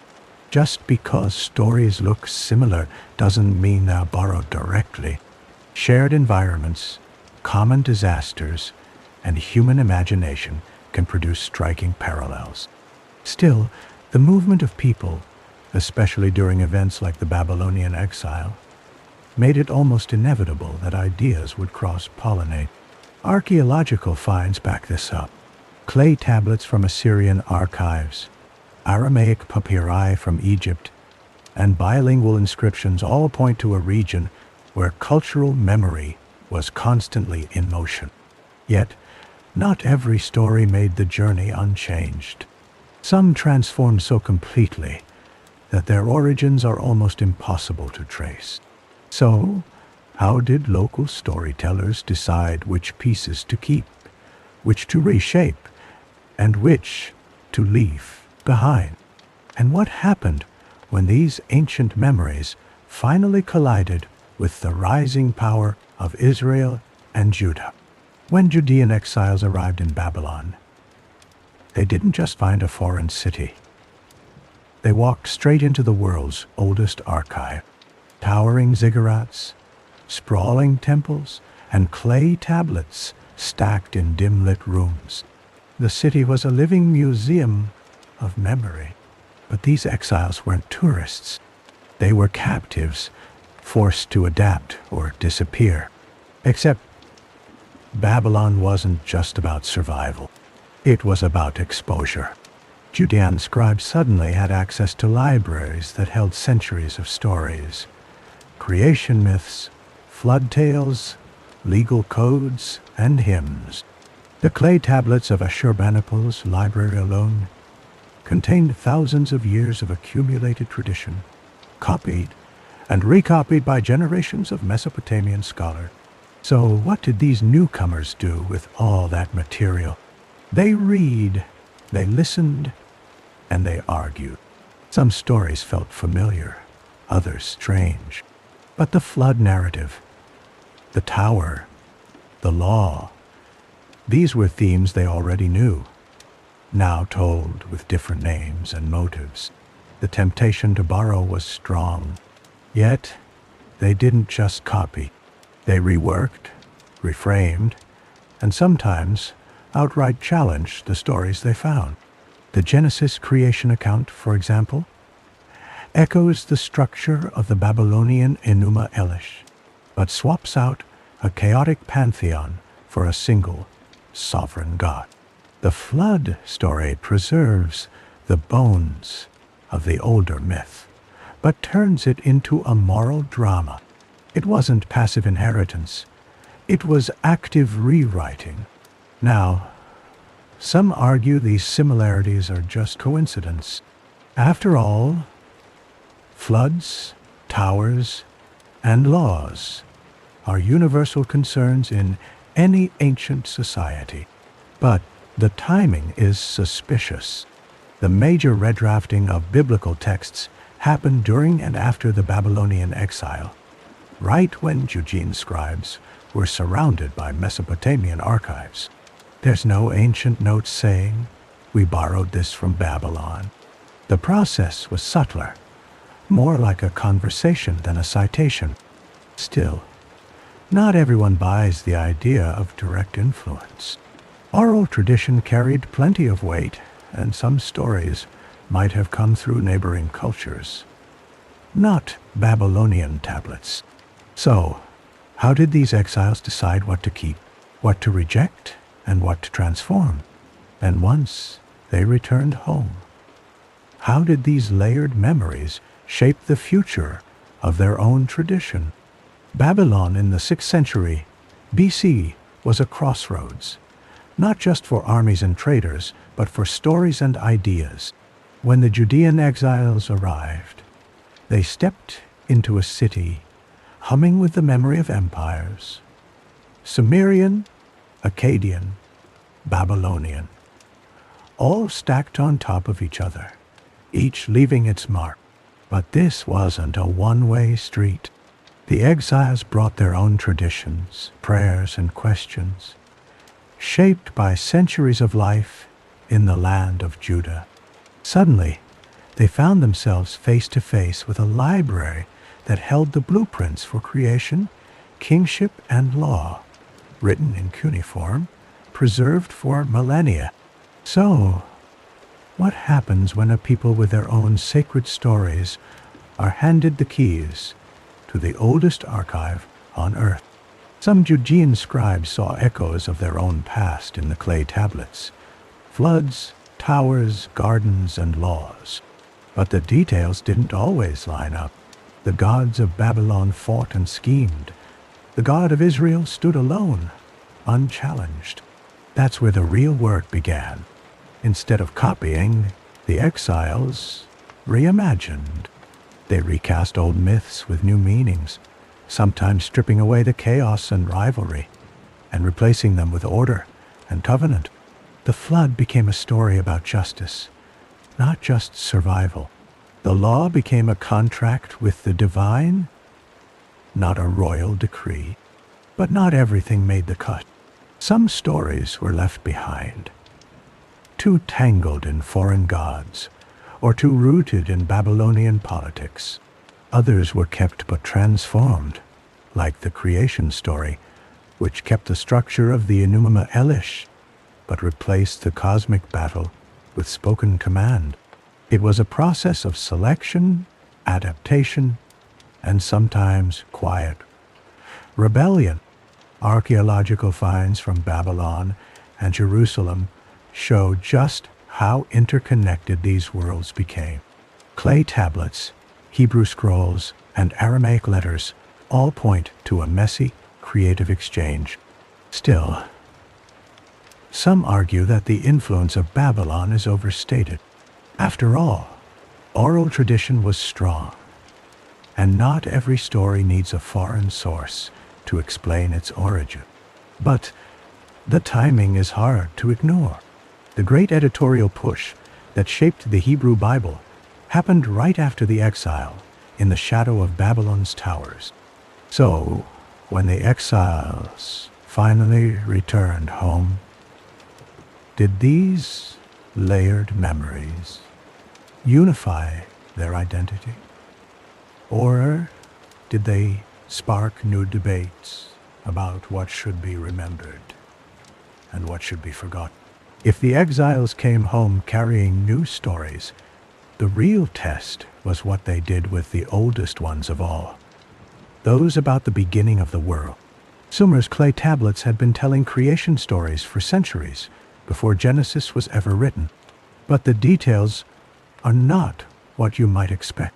Just because stories look similar doesn't mean they're borrowed directly. Shared environments, common disasters, and human imagination can produce striking parallels. Still, the movement of people, especially during events like the Babylonian exile, made it almost inevitable that ideas would cross-pollinate. Archaeological finds back this up. Clay tablets from Assyrian archives, Aramaic papyri from Egypt, and bilingual inscriptions all point to a region where cultural memory was constantly in motion. Yet, not every story made the journey unchanged. Some transformed so completely that their origins are almost impossible to trace. So, how did local storytellers decide which pieces to keep, which to reshape, and which to leave behind? And what happened when these ancient memories finally collided with the rising power of Israel and Judah? When Judean exiles arrived in Babylon, they didn't just find a foreign city. They walked straight into the world's oldest archive. Towering ziggurats, sprawling temples, and clay tablets stacked in dim-lit rooms. The city was a living museum of memory. But these exiles weren't tourists. They were captives, forced to adapt or disappear. Except Babylon wasn't just about survival. It was about exposure. Judean scribes suddenly had access to libraries that held centuries of stories. Creation myths, flood tales, legal codes, and hymns. The clay tablets of Ashurbanipal's library alone contained thousands of years of accumulated tradition, copied and recopied by generations of Mesopotamian scholars. So what did these newcomers do with all that material? They read, they listened, and they argued. Some stories felt familiar, others strange. But the flood narrative, the tower, the law, these were themes they already knew, now told with different names and motives. The temptation to borrow was strong. Yet, they didn't just copy. They reworked, reframed, and sometimes outright challenged the stories they found. The Genesis creation account, for example, echoes the structure of the Babylonian Enuma Elish, but swaps out a chaotic pantheon for a single, sovereign God. The flood story preserves the bones of the older myth, but turns it into a moral drama. It wasn't passive inheritance. It was active rewriting. Now, some argue these similarities are just coincidence. After all, floods, towers, and laws are universal concerns in any ancient society. But the timing is suspicious. The major redrafting of biblical texts happened during and after the Babylonian exile, right when Judean scribes were surrounded by Mesopotamian archives. There's no ancient note saying, "We borrowed this from Babylon." The process was subtler, more like a conversation than a citation. Still, not everyone buys the idea of direct influence. Oral tradition carried plenty of weight, and some stories might have come through neighboring cultures, not Babylonian tablets. So, how did these exiles decide what to keep, what to reject, and what to transform? And once they returned home, how did these layered memories shape the future of their own tradition? Babylon in the 6th century BC was a crossroads, not just for armies and traders, but for stories and ideas. When the Judean exiles arrived, they stepped into a city humming with the memory of empires: Sumerian, Akkadian, Babylonian, all stacked on top of each other, each leaving its mark. But this wasn't a one-way street. The exiles brought their own traditions, prayers, and questions, shaped by centuries of life in the land of Judah. Suddenly, they found themselves face to face with a library that held the blueprints for creation, kingship, and law, written in cuneiform, preserved for millennia. So, what happens when a people with their own sacred stories are handed the keys to the oldest archive on earth? Some Judean scribes saw echoes of their own past in the clay tablets: floods, towers, gardens, and laws. But the details didn't always line up. The gods of Babylon fought and schemed. The God of Israel stood alone, unchallenged. That's where the real work began. Instead of copying, the exiles reimagined. They recast old myths with new meanings, sometimes stripping away the chaos and rivalry, and replacing them with order and covenant. The flood became a story about justice, not just survival. The law became a contract with the divine, not a royal decree. But not everything made the cut. Some stories were left behind, too tangled in foreign gods, or too rooted in Babylonian politics. Others were kept but transformed, like the creation story, which kept the structure of the Enuma Elish, but replaced the cosmic battle with spoken command. It was a process of selection, adaptation, and sometimes quiet rebellion. Archaeological finds from Babylon and Jerusalem show just how interconnected these worlds became. Clay tablets, Hebrew scrolls, and Aramaic letters all point to a messy, creative exchange. Still, some argue that the influence of Babylon is overstated. After all, oral tradition was strong, and not every story needs a foreign source to explain its origin. But the timing is hard to ignore. The great editorial push that shaped the Hebrew Bible happened right after the exile, in the shadow of Babylon's towers. So, when the exiles finally returned home, did these layered memories unify their identity? Or did they spark new debates about what should be remembered and what should be forgotten? If the exiles came home carrying new stories, the real test was what they did with the oldest ones of all, those about the beginning of the world. Sumer's clay tablets had been telling creation stories for centuries before Genesis was ever written. But the details are not what you might expect.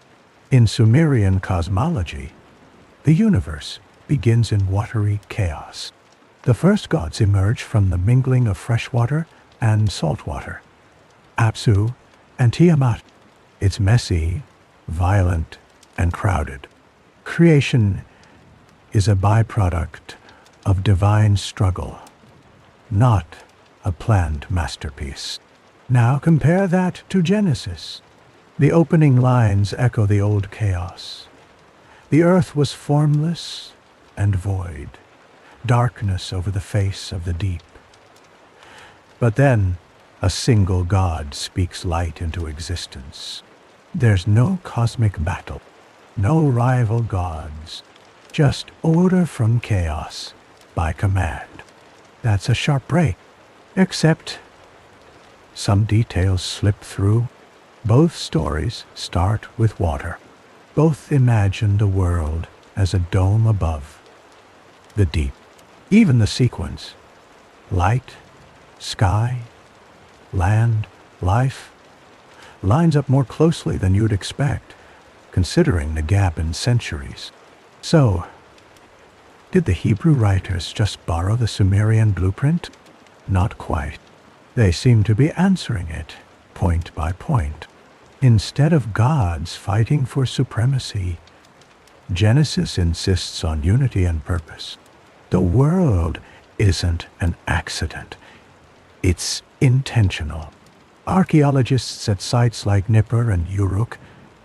In Sumerian cosmology, the universe begins in watery chaos. The first gods emerge from the mingling of fresh water and salt water. Apsu and Tiamat. It's messy, violent, and crowded. Creation is a byproduct of divine struggle, not a planned masterpiece. Now compare that to Genesis. The opening lines echo the old chaos. The earth was formless and void, darkness over the face of the deep. But then, a single God speaks light into existence. There's no cosmic battle, no rival gods, just order from chaos by command. That's a sharp break, except some details slip through. Both stories start with water. Both imagine the world as a dome above the deep. Even the sequence, light, sky, land, life, lines up more closely than you'd expect, considering the gap in centuries. So, did the Hebrew writers just borrow the Sumerian blueprint? Not quite. They seem to be answering it, point by point. Instead of gods fighting for supremacy, Genesis insists on unity and purpose. The world isn't an accident. It's intentional. Archaeologists at sites like Nippur and Uruk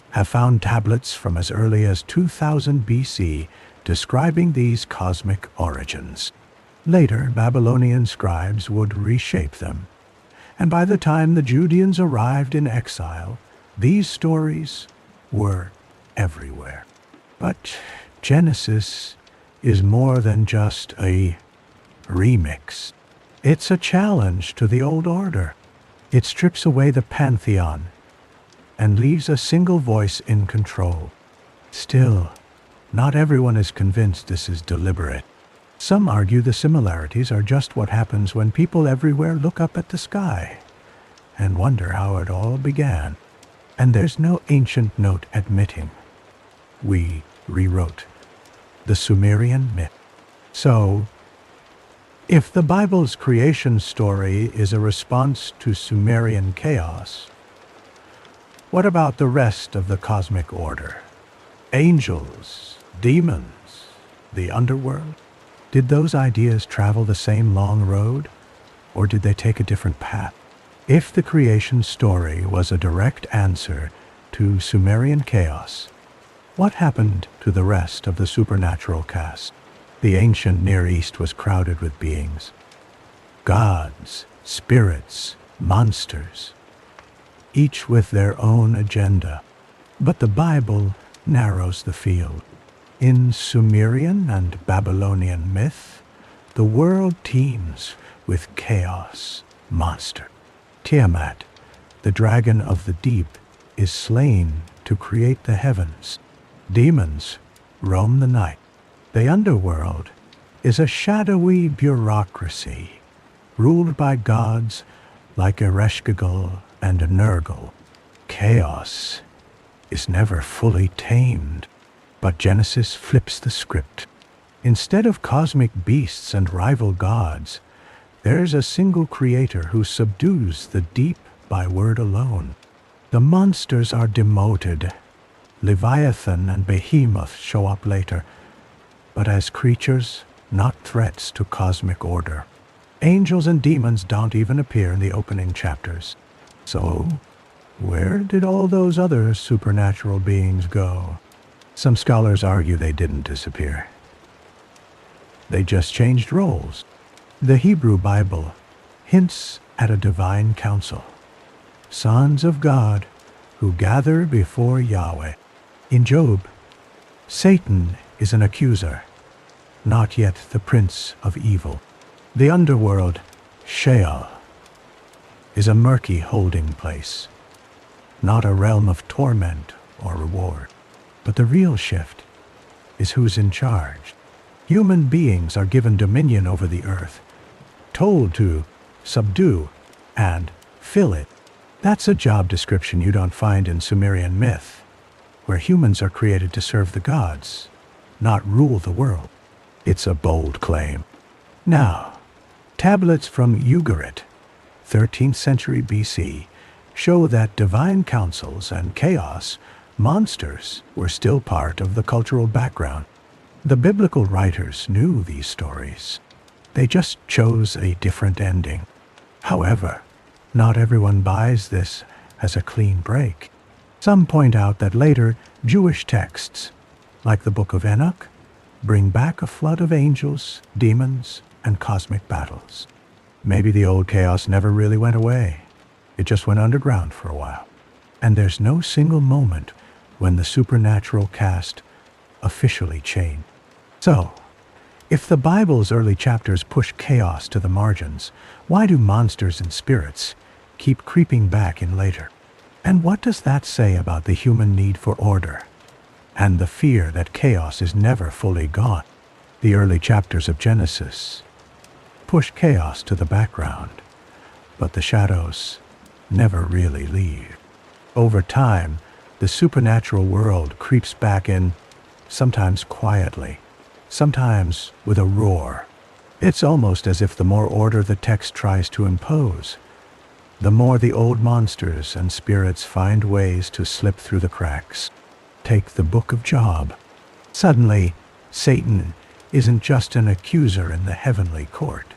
have found tablets from as early as 2000 BC describing these cosmic origins. Later, Babylonian scribes would reshape them. And by the time the Judeans arrived in exile, these stories were everywhere. But Genesis is more than just a remix. It's a challenge to the old order. It strips away the pantheon and leaves a single voice in control. Still, not everyone is convinced this is deliberate. Some argue the similarities are just what happens when people everywhere look up at the sky and wonder how it all began. And there's no ancient note admitting we rewrote the Sumerian myth. So, if the Bible's creation story is a response to Sumerian chaos, what about the rest of the cosmic order? Angels, demons, the underworld? Did those ideas travel the same long road, or did they take a different path? If the creation story was a direct answer to Sumerian chaos, what happened to the rest of the supernatural cast? The ancient Near East was crowded with beings. Gods, spirits, monsters, each with their own agenda. But the Bible narrows the field. In Sumerian and Babylonian myth, the world teems with chaos, monster. Tiamat, the dragon of the deep, is slain to create the heavens. Demons roam the night. The underworld is a shadowy bureaucracy, ruled by gods like Ereshkigal and Nergal. Chaos is never fully tamed, but Genesis flips the script. Instead of cosmic beasts and rival gods, there's a single creator who subdues the deep by word alone. The monsters are demoted. Leviathan and Behemoth show up later, but as creatures, not threats to cosmic order. Angels and demons don't even appear in the opening chapters. So, where did all those other supernatural beings go? Some scholars argue they didn't disappear. They just changed roles. The Hebrew Bible hints at a divine council, sons of God who gather before Yahweh. In Job, Satan is an accuser, not yet the prince of evil. The underworld, Sheol, is a murky holding place, not a realm of torment or reward. But the real shift is who's in charge. Human beings are given dominion over the earth, told to subdue and fill it. That's a job description you don't find in Sumerian myth where humans are created to serve the gods, not rule the world. It's a bold claim. Now, tablets from Ugarit, 13th century BC, show that divine councils and chaos monsters were still part of the cultural background. The biblical writers knew these stories. They just chose a different ending. However, not everyone buys this as a clean break. Some point out that later Jewish texts, like the Book of Enoch, bring back a flood of angels, demons, and cosmic battles. Maybe the old chaos never really went away. It just went underground for a while. And there's no single moment when the supernatural cast officially changed. So, if the Bible's early chapters push chaos to the margins, why do monsters and spirits keep creeping back in later? And what does that say about the human need for order and the fear that chaos is never fully gone? The early chapters of Genesis push chaos to the background, but the shadows never really leave. Over time, the supernatural world creeps back in, sometimes quietly, sometimes with a roar. It's almost as if the more order the text tries to impose, the more the old monsters and spirits find ways to slip through the cracks. Take the Book of Job. Suddenly, Satan isn't just an accuser in the heavenly court.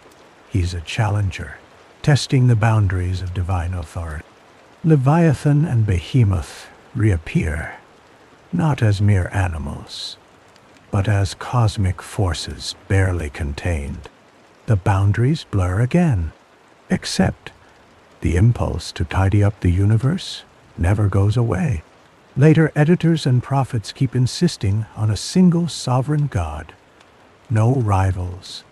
He's a challenger, testing the boundaries of divine authority. Leviathan and Behemoth reappear, not as mere animals, but as cosmic forces barely contained. The boundaries blur again, except the impulse to tidy up the universe never goes away. Later editors and prophets keep insisting on a single sovereign God. No rivals,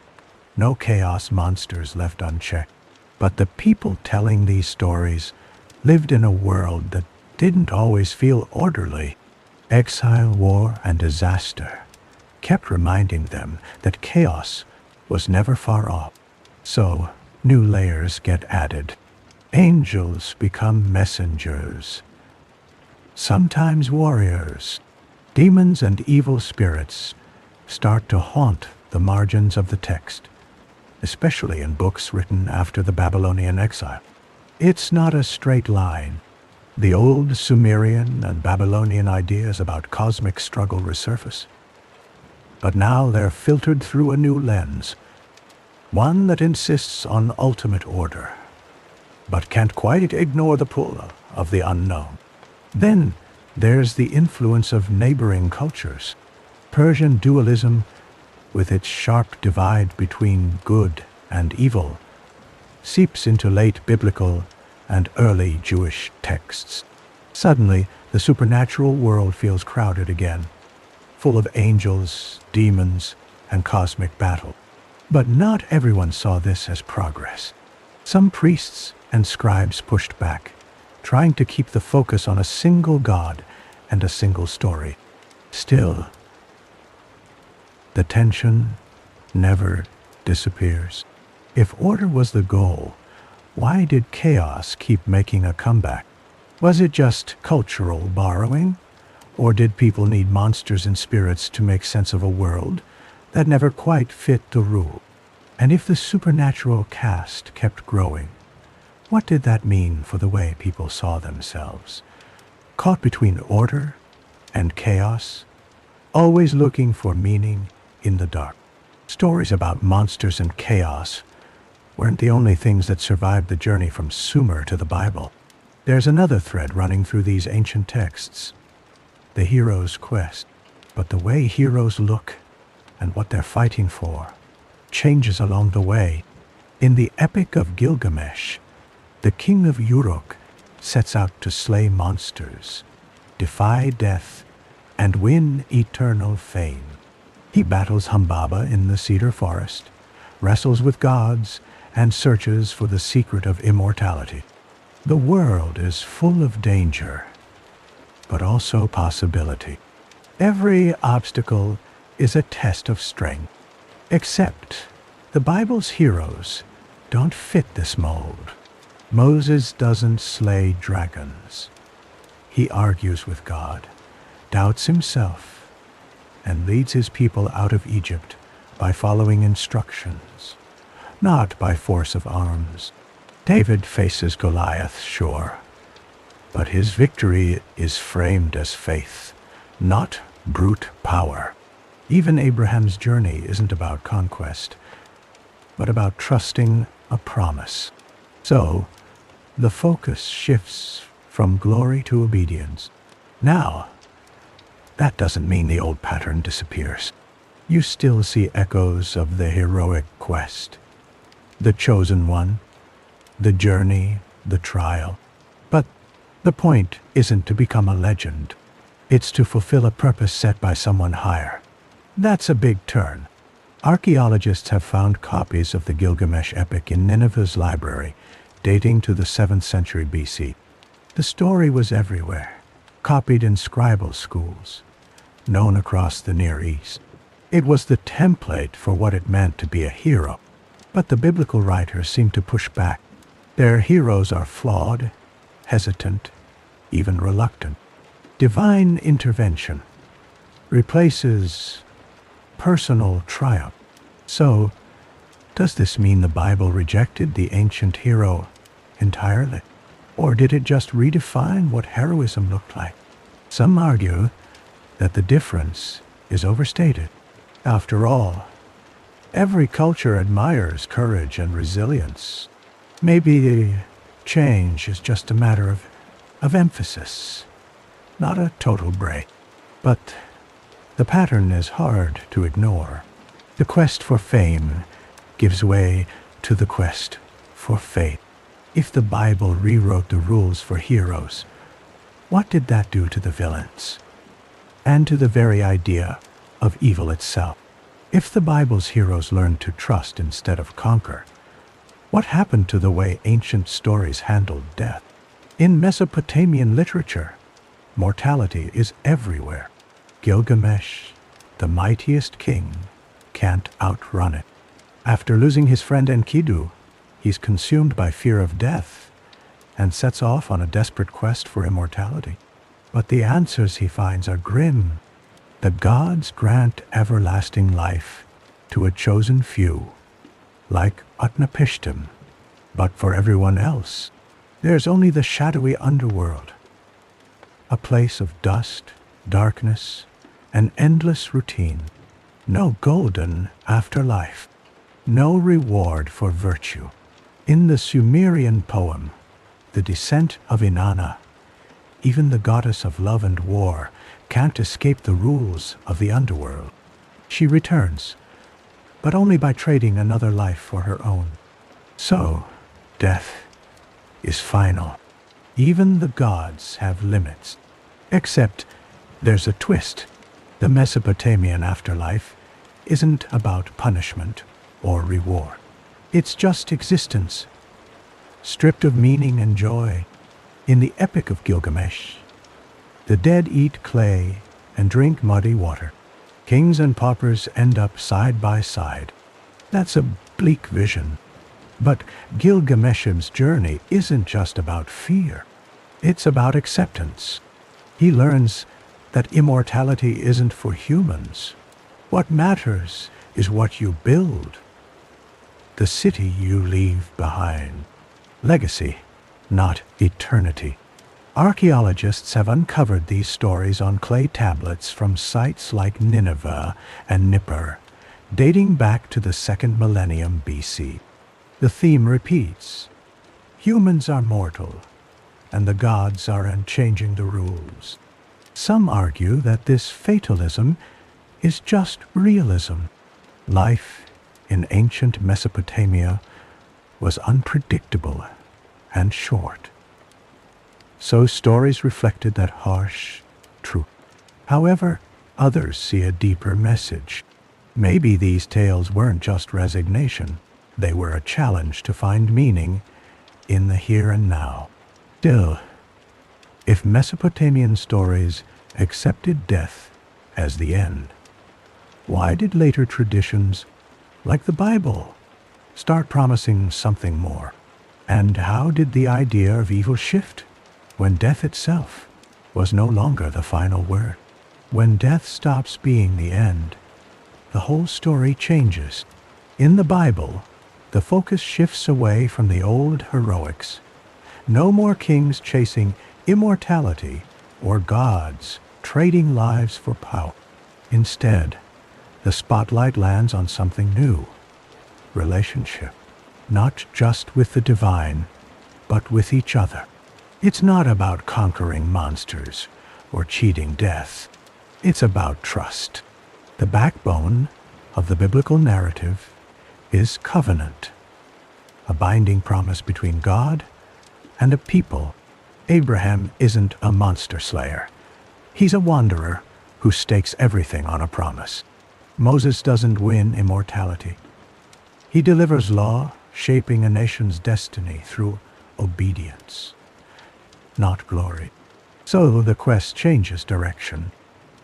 no chaos monsters left unchecked. But the people telling these stories lived in a world that didn't always feel orderly. Exile, war, and disaster kept reminding them that chaos was never far off. So, new layers get added. Angels become messengers, sometimes warriors. Demons and evil spirits start to haunt the margins of the text, especially in books written after the Babylonian exile. It's not a straight line. The old Sumerian and Babylonian ideas about cosmic struggle resurface. But now they're filtered through a new lens, one that insists on ultimate order, but can't quite ignore the pull of the unknown. Then there's the influence of neighboring cultures. Persian dualism, with its sharp divide between good and evil, seeps into late biblical and early Jewish texts. Suddenly, the supernatural world feels crowded again, full of angels, demons, and cosmic battle. But not everyone saw this as progress. Some priests and scribes pushed back, trying to keep the focus on a single God and a single story. Still, the tension never disappears. If order was the goal, why did chaos keep making a comeback? Was it just cultural borrowing? Or did people need monsters and spirits to make sense of a world that never quite fit the rule? And if the supernatural cast kept growing, what did that mean for the way people saw themselves? Caught between order and chaos, always looking for meaning in the dark. Stories about monsters and chaos weren't the only things that survived the journey from Sumer to the Bible. There's another thread running through these ancient texts: the hero's quest. But the way heroes look and what they're fighting for changes along the way. In the Epic of Gilgamesh, the king of Uruk sets out to slay monsters, defy death, and win eternal fame. He battles Humbaba in the cedar forest, wrestles with gods, and searches for the secret of immortality. The world is full of danger, but also possibility. Every obstacle is a test of strength. Except the Bible's heroes don't fit this mold. Moses doesn't slay dragons. He argues with God, doubts himself, and leads his people out of Egypt by following instructions, not by force of arms. David faces Goliath, sure, but his victory is framed as faith, not brute power. Even Abraham's journey isn't about conquest, but about trusting a promise. So, the focus shifts from glory to obedience. Now, that doesn't mean the old pattern disappears. You still see echoes of the heroic quest, the chosen one, the journey, the trial. But the point isn't to become a legend. It's to fulfill a purpose set by someone higher. That's a big turn. Archaeologists have found copies of the Gilgamesh epic in Nineveh's library, dating to the 7th century BC. The story was everywhere, copied in scribal schools, known across the Near East. It was the template for what it meant to be a hero. But the biblical writers seem to push back. Their heroes are flawed, hesitant, even reluctant. Divine intervention replaces personal triumph. So, does this mean the Bible rejected the ancient hero entirely? Or did it just redefine what heroism looked like? Some argue that the difference is overstated. After all, every culture admires courage and resilience. Maybe the change is just a matter of emphasis, not a total break. But the pattern is hard to ignore. The quest for fame gives way to the quest for faith. If the Bible rewrote the rules for heroes, what did that do to the villains? And to the very idea of evil itself? If the Bible's heroes learned to trust instead of conquer, what happened to the way ancient stories handled death? In Mesopotamian literature, mortality is everywhere. Gilgamesh, the mightiest king, can't outrun it. After losing his friend Enkidu, he's consumed by fear of death and sets off on a desperate quest for immortality. But the answers he finds are grim. The gods grant everlasting life to a chosen few, like Utnapishtim, but for everyone else, there's only the shadowy underworld, a place of dust, darkness, and endless routine. No golden afterlife, no reward for virtue. In the Sumerian poem, The Descent of Inanna, even the goddess of love and war can't escape the rules of the underworld. She returns, but only by trading another life for her own. So, death is final. Even the gods have limits. Except there's a twist. The Mesopotamian afterlife isn't about punishment or reward. It's just existence, stripped of meaning and joy. In the Epic of Gilgamesh, the dead eat clay and drink muddy water. Kings and paupers end up side by side. That's a bleak vision. But Gilgamesh's journey isn't just about fear. It's about acceptance. He learns that immortality isn't for humans. What matters is what you build, the city you leave behind. Legacy, not eternity. Archaeologists have uncovered these stories on clay tablets from sites like Nineveh and Nippur, dating back to the 2nd millennium BC. The theme repeats. Humans are mortal, and the gods are unchanging the rules. Some argue that this fatalism is just realism. Life in ancient Mesopotamia was unpredictable and short. So stories reflected that harsh truth. However, others see a deeper message. Maybe these tales weren't just resignation. They were a challenge to find meaning in the here and now. Still, if Mesopotamian stories accepted death as the end, why did later traditions, like the Bible, start promising something more? And how did the idea of evil shift when death itself was no longer the final word? When death stops being the end, the whole story changes. In the Bible, the focus shifts away from the old heroics. No more kings chasing immortality or gods trading lives for power. Instead, the spotlight lands on something new: relationship. Not just with the divine, but with each other. It's not about conquering monsters or cheating death. It's about trust. The backbone of the biblical narrative is covenant, a binding promise between God and a people. Abraham isn't a monster slayer. He's a wanderer who stakes everything on a promise. Moses doesn't win immortality. He delivers law, shaping a nation's destiny through obedience, not glory. So the quest changes direction.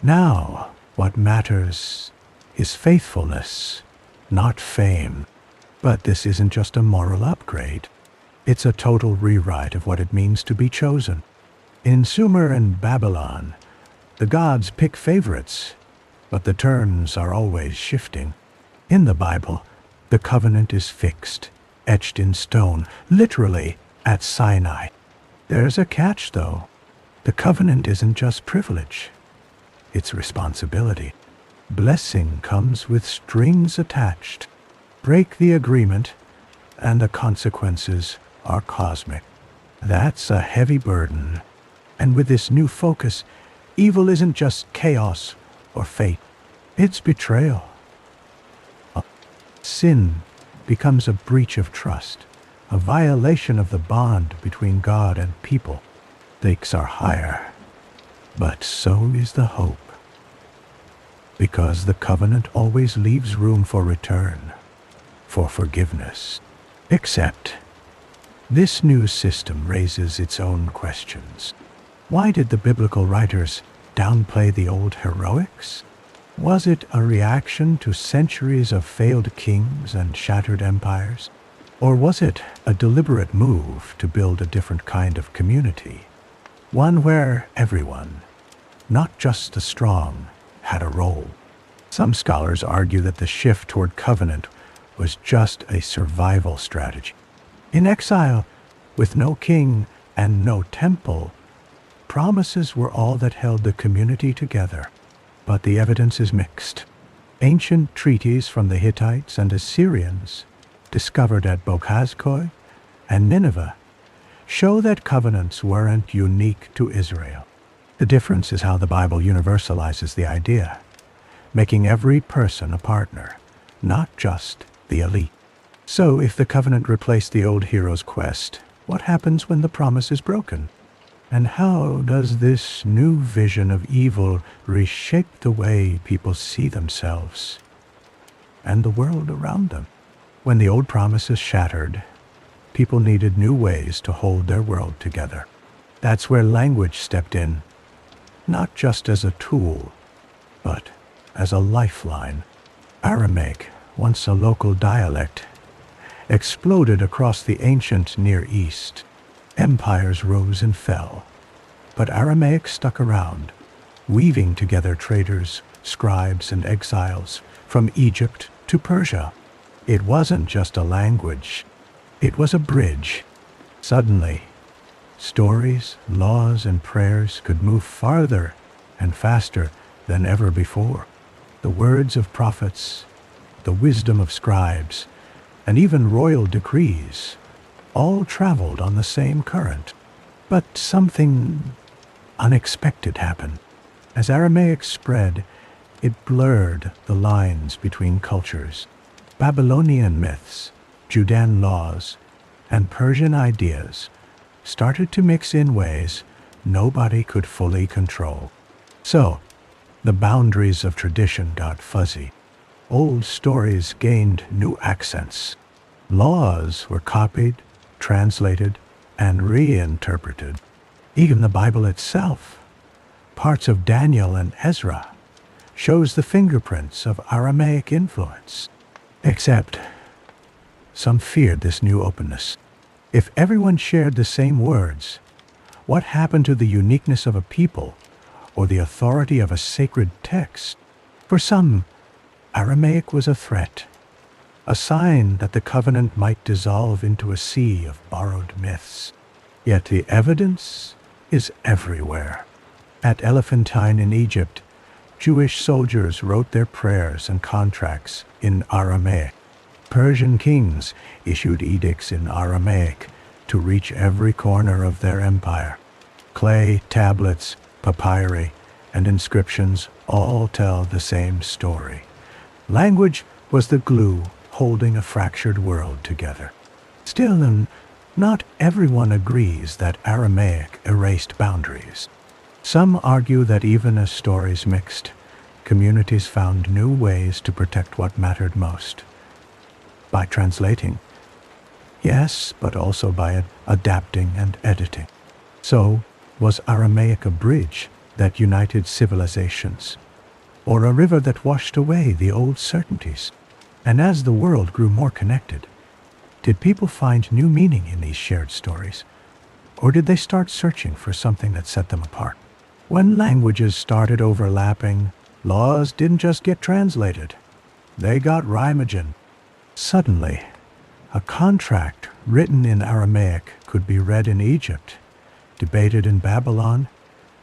Now, what matters is faithfulness, not fame. But this isn't just a moral upgrade. It's a total rewrite of what it means to be chosen. In Sumer and Babylon, the gods pick favorites, but the turns are always shifting. In the Bible, the covenant is fixed, etched in stone, literally at Sinai. There's a catch, though. The covenant isn't just privilege. It's responsibility. Blessing comes with strings attached. Break the agreement, and the consequences are cosmic. That's a heavy burden. And with this new focus, evil isn't just chaos or fate. It's betrayal. Sin becomes a breach of trust, a violation of the bond between God and people. Stakes are higher, but so is the hope. Because the covenant always leaves room for return, for forgiveness. Except, this new system raises its own questions. Why did the biblical writers downplay the old heroics? Was it a reaction to centuries of failed kings and shattered empires? Or was it a deliberate move to build a different kind of community? One where everyone, not just the strong, had a role. Some scholars argue that the shift toward covenant was just a survival strategy. In exile, with no king and no temple, promises were all that held the community together. But the evidence is mixed. Ancient treaties from the Hittites and Assyrians, discovered at Boghazkoy and Nineveh, show that covenants weren't unique to Israel. The difference is how the Bible universalizes the idea, making every person a partner, not just the elite. So if the covenant replaced the old hero's quest, what happens when the promise is broken? And how does this new vision of evil reshape the way people see themselves and the world around them? When the old promises shattered, people needed new ways to hold their world together. That's where language stepped in, not just as a tool, but as a lifeline. Aramaic, once a local dialect, exploded across the ancient Near East. Empires rose and fell, but Aramaic stuck around, weaving together traders, scribes, and exiles from Egypt to Persia. It wasn't just a language, it was a bridge. Suddenly, stories, laws, and prayers could move farther and faster than ever before. The words of prophets, the wisdom of scribes, and even royal decrees all traveled on the same current. But something unexpected happened. As Aramaic spread, it blurred the lines between cultures. Babylonian myths, Judean laws, and Persian ideas started to mix in ways nobody could fully control. So, the boundaries of tradition got fuzzy. Old stories gained new accents. Laws were copied, translated, and reinterpreted. Even the Bible itself, parts of Daniel and Ezra, shows the fingerprints of Aramaic influence. Except, some feared this new openness. If everyone shared the same words, what happened to the uniqueness of a people or the authority of a sacred text. For some, Aramaic was a threat, a sign that the covenant might dissolve into a sea of borrowed myths. Yet the evidence is everywhere. At Elephantine in Egypt, Jewish soldiers wrote their prayers and contracts in Aramaic. Persian kings issued edicts in Aramaic to reach every corner of their empire. Clay tablets, papyri, and inscriptions all tell the same story. Language was the glue holding a fractured world together. Still, not everyone agrees that Aramaic erased boundaries. Some argue that even as stories mixed, communities found new ways to protect what mattered most. By translating, yes, but also by adapting and editing. So, was Aramaic a bridge that united civilizations, or a river that washed away the old certainties? And as the world grew more connected, did people find new meaning in these shared stories? Or did they start searching for something that set them apart? When languages started overlapping, laws didn't just get translated. They got Reimagined. Suddenly, a contract written in Aramaic could be read in Egypt, debated in Babylon,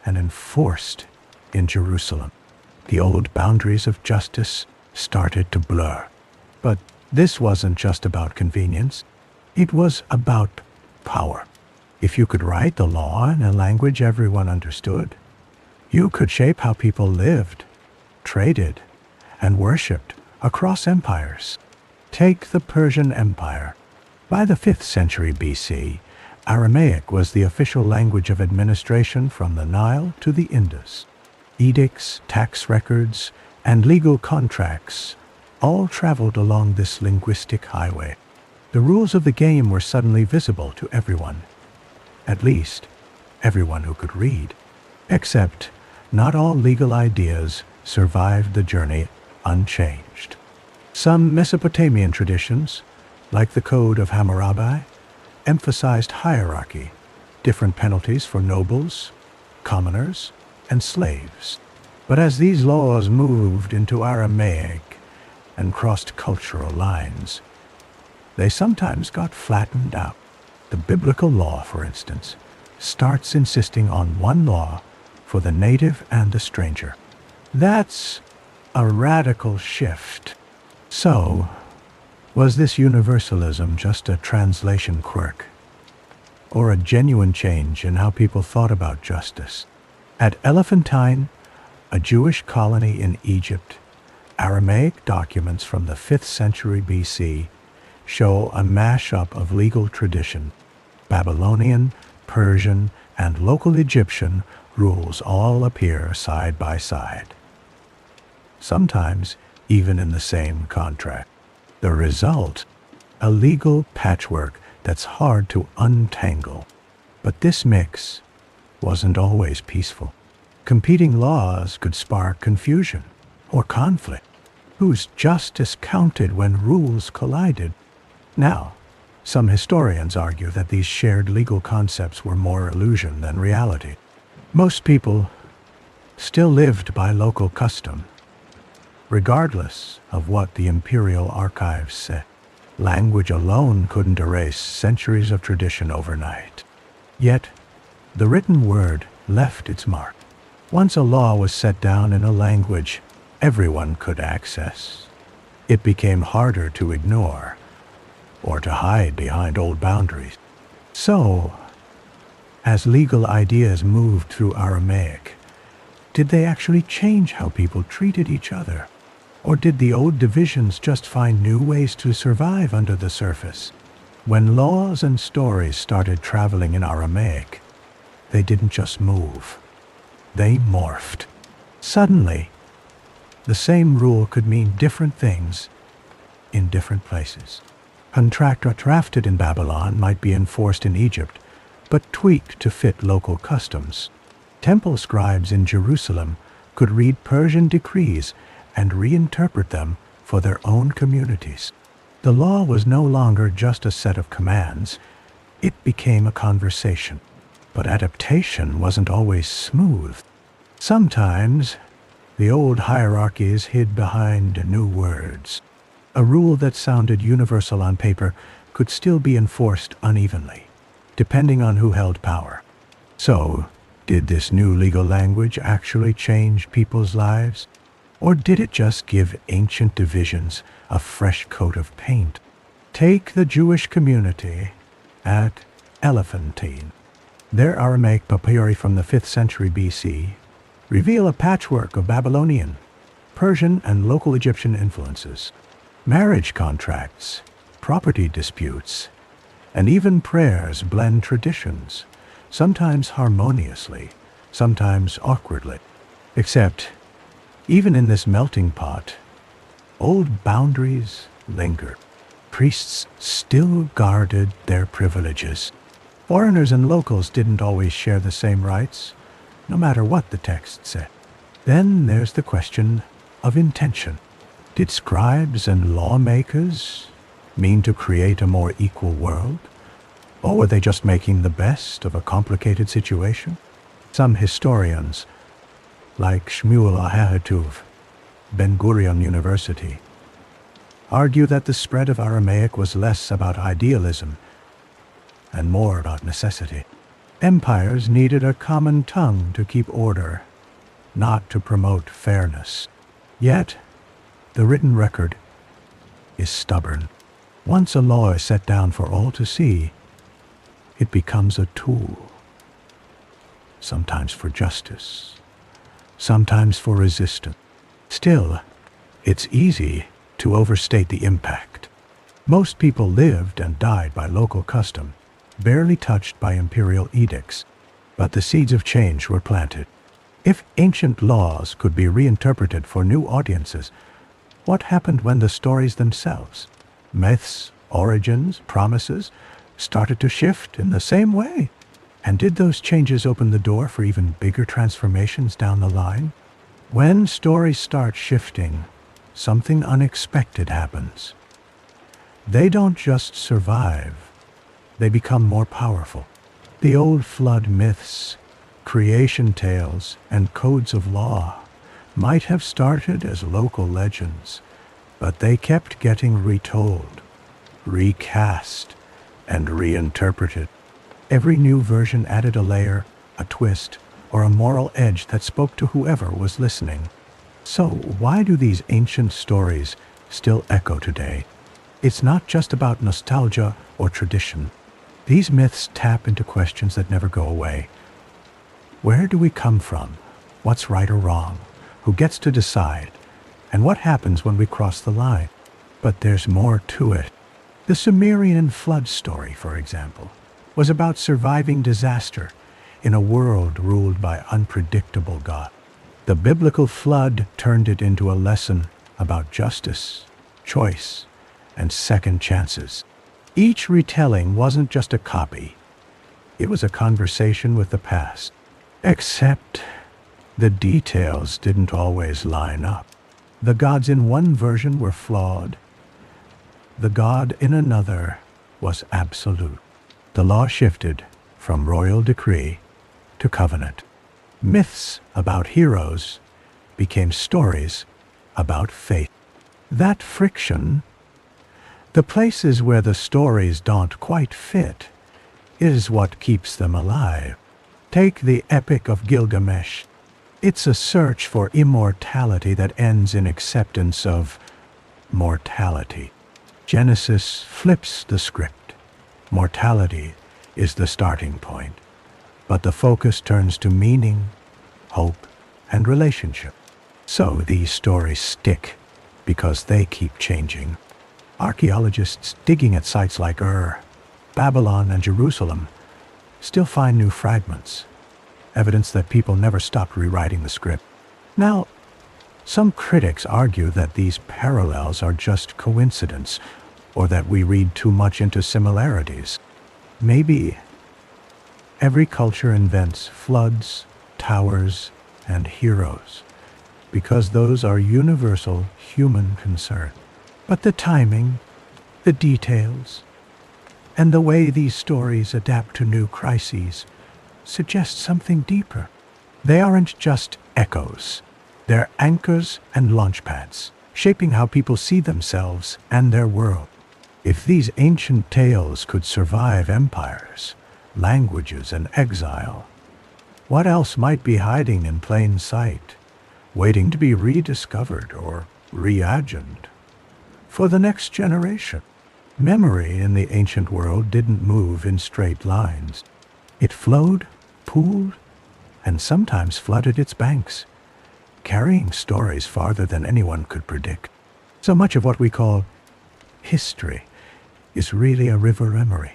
and enforced in Jerusalem. The old boundaries of justice started to blur. But this wasn't just about convenience. It was about power. If you could write the law in a language everyone understood, you could shape how people lived, traded, and worshipped across empires. Take the Persian Empire. By the 5th century BC, Aramaic was the official language of administration from the Nile to the Indus. Edicts, tax records, and legal contracts all traveled along this linguistic highway. The rules of the game were suddenly visible to everyone. At least, everyone who could read. Except, not all legal ideas survived the journey unchanged. Some Mesopotamian traditions, like the Code of Hammurabi, emphasized hierarchy, different penalties for nobles, commoners, and slaves. But as these laws moved into Aramaic and crossed cultural lines, they sometimes got flattened out. The biblical law, for instance, starts insisting on one law for the native and the stranger. That's a radical shift. So, was this universalism just a translation quirk, or a genuine change in how people thought about justice? At Elephantine, a Jewish colony in Egypt, Aramaic documents from the 5th century BC show a mashup of legal tradition. Babylonian, Persian, and local Egyptian rules all appear side by side, sometimes even in the same contract. The result, a legal patchwork that's hard to untangle. But this mix wasn't always peaceful. Competing laws could spark confusion or conflict. Whose justice counted when rules collided? Now, some historians argue that these shared legal concepts were more illusion than reality. Most people still lived by local custom, regardless of what the imperial archives said. Language alone couldn't erase centuries of tradition overnight. Yet, the written word left its mark. Once a law was set down in a language everyone could access, it became harder to ignore or to hide behind old boundaries. So, as legal ideas moved through Aramaic, did they actually change how people treated each other? Or did the old divisions just find new ways to survive under the surface? When laws and stories started traveling in Aramaic, they didn't just move. They morphed. Suddenly, the same rule could mean different things in different places. Contract drafted in Babylon might be enforced in Egypt, but tweaked to fit local customs. Temple scribes in Jerusalem could read Persian decrees and reinterpret them for their own communities. The law was no longer just a set of commands, it became a conversation. But adaptation wasn't always smooth. Sometimes, the old hierarchies hid behind new words. A rule that sounded universal on paper could still be enforced unevenly, depending on who held power. So, did this new legal language actually change people's lives? Or did it just give ancient divisions a fresh coat of paint? Take the Jewish community at Elephantine. Their Aramaic papyri from the 5th century BC reveal a patchwork of Babylonian, Persian, and local Egyptian influences. Marriage contracts, property disputes, and even prayers blend traditions, sometimes harmoniously, sometimes awkwardly. Except, even in this melting pot, old boundaries lingered. Priests still guarded their privileges. Foreigners and locals didn't always share the same rights, no matter what the text said. Then there's the question of intention. Did scribes and lawmakers mean to create a more equal world? Or were they just making the best of a complicated situation? Some historians, like Shmuel Ahaituv, Ben Gurion University, argue that the spread of Aramaic was less about idealism and more about necessity. Empires needed a common tongue to keep order, not to promote fairness. Yet, the written record is stubborn. Once a law is set down for all to see, it becomes a tool, sometimes for justice, sometimes for resistance. Still, it's easy to overstate the impact. Most people lived and died by local custom, barely touched by imperial edicts, but the seeds of change were planted. If ancient laws could be reinterpreted for new audiences, what happened when the stories themselves, myths, origins, promises, started to shift in the same way? And did those changes open the door for even bigger transformations down the line? When stories start shifting, something unexpected happens. They don't just survive, they become more powerful. The old flood myths, creation tales, and codes of law might have started as local legends, but they kept getting retold, recast, and reinterpreted. Every new version added a layer, a twist, or a moral edge that spoke to whoever was listening. So why do these ancient stories still echo today? It's not just about nostalgia or tradition. These myths tap into questions that never go away. Where do we come from? What's right or wrong? Who gets to decide? And what happens when we cross the line? But there's more to it. The Sumerian flood story, for example, was about surviving disaster in a world ruled by unpredictable gods. The biblical flood turned it into a lesson about justice, choice, and second chances. Each retelling wasn't just a copy. It was a conversation with the past. Except the details didn't always line up. The gods in one version were flawed. The God in another was absolute. The law shifted from royal decree to covenant. Myths about heroes became stories about faith. That friction, the places where the stories don't quite fit, is what keeps them alive. Take the Epic of Gilgamesh. It's a search for immortality that ends in acceptance of mortality. Genesis flips the script. Mortality is the starting point, but the focus turns to meaning, hope, and relationship. So these stories stick because they keep changing. Archaeologists digging at sites like Ur, Babylon, and Jerusalem still find new fragments, evidence that people never stopped rewriting the script. Now, some critics argue that these parallels are just coincidence, or that we read too much into similarities. Maybe. Every culture invents floods, towers, and heroes, because those are universal human concerns. But the timing, the details, and the way these stories adapt to new crises suggest something deeper. They aren't just echoes. They're anchors and launchpads, shaping how people see themselves and their world. If these ancient tales could survive empires, languages, and exile, what else might be hiding in plain sight, waiting to be rediscovered or reimagined for the next generation? Memory in the ancient world didn't move in straight lines. It flowed, pooled, and sometimes flooded its banks, carrying stories farther than anyone could predict. So much of what we call history is really a river memory.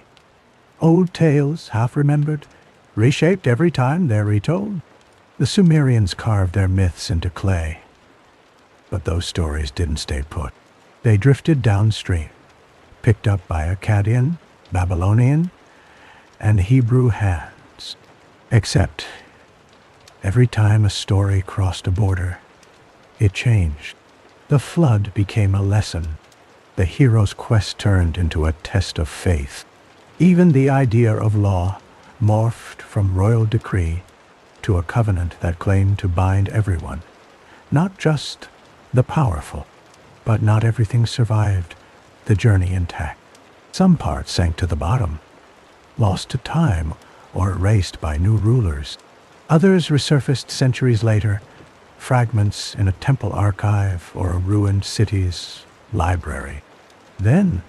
Old tales, half remembered, reshaped every time they're retold. The Sumerians carved their myths into clay, but those stories didn't stay put. They drifted downstream, picked up by Akkadian, Babylonian, and Hebrew hands. Except, every time a story crossed a border, it changed. The flood became a lesson. The hero's quest turned into a test of faith. Even the idea of law morphed from royal decree to a covenant that claimed to bind everyone, not just the powerful. But not everything survived the journey intact. Some parts sank to the bottom, lost to time or erased by new rulers. Others resurfaced centuries later, fragments in a temple archive or a ruined city's library. Then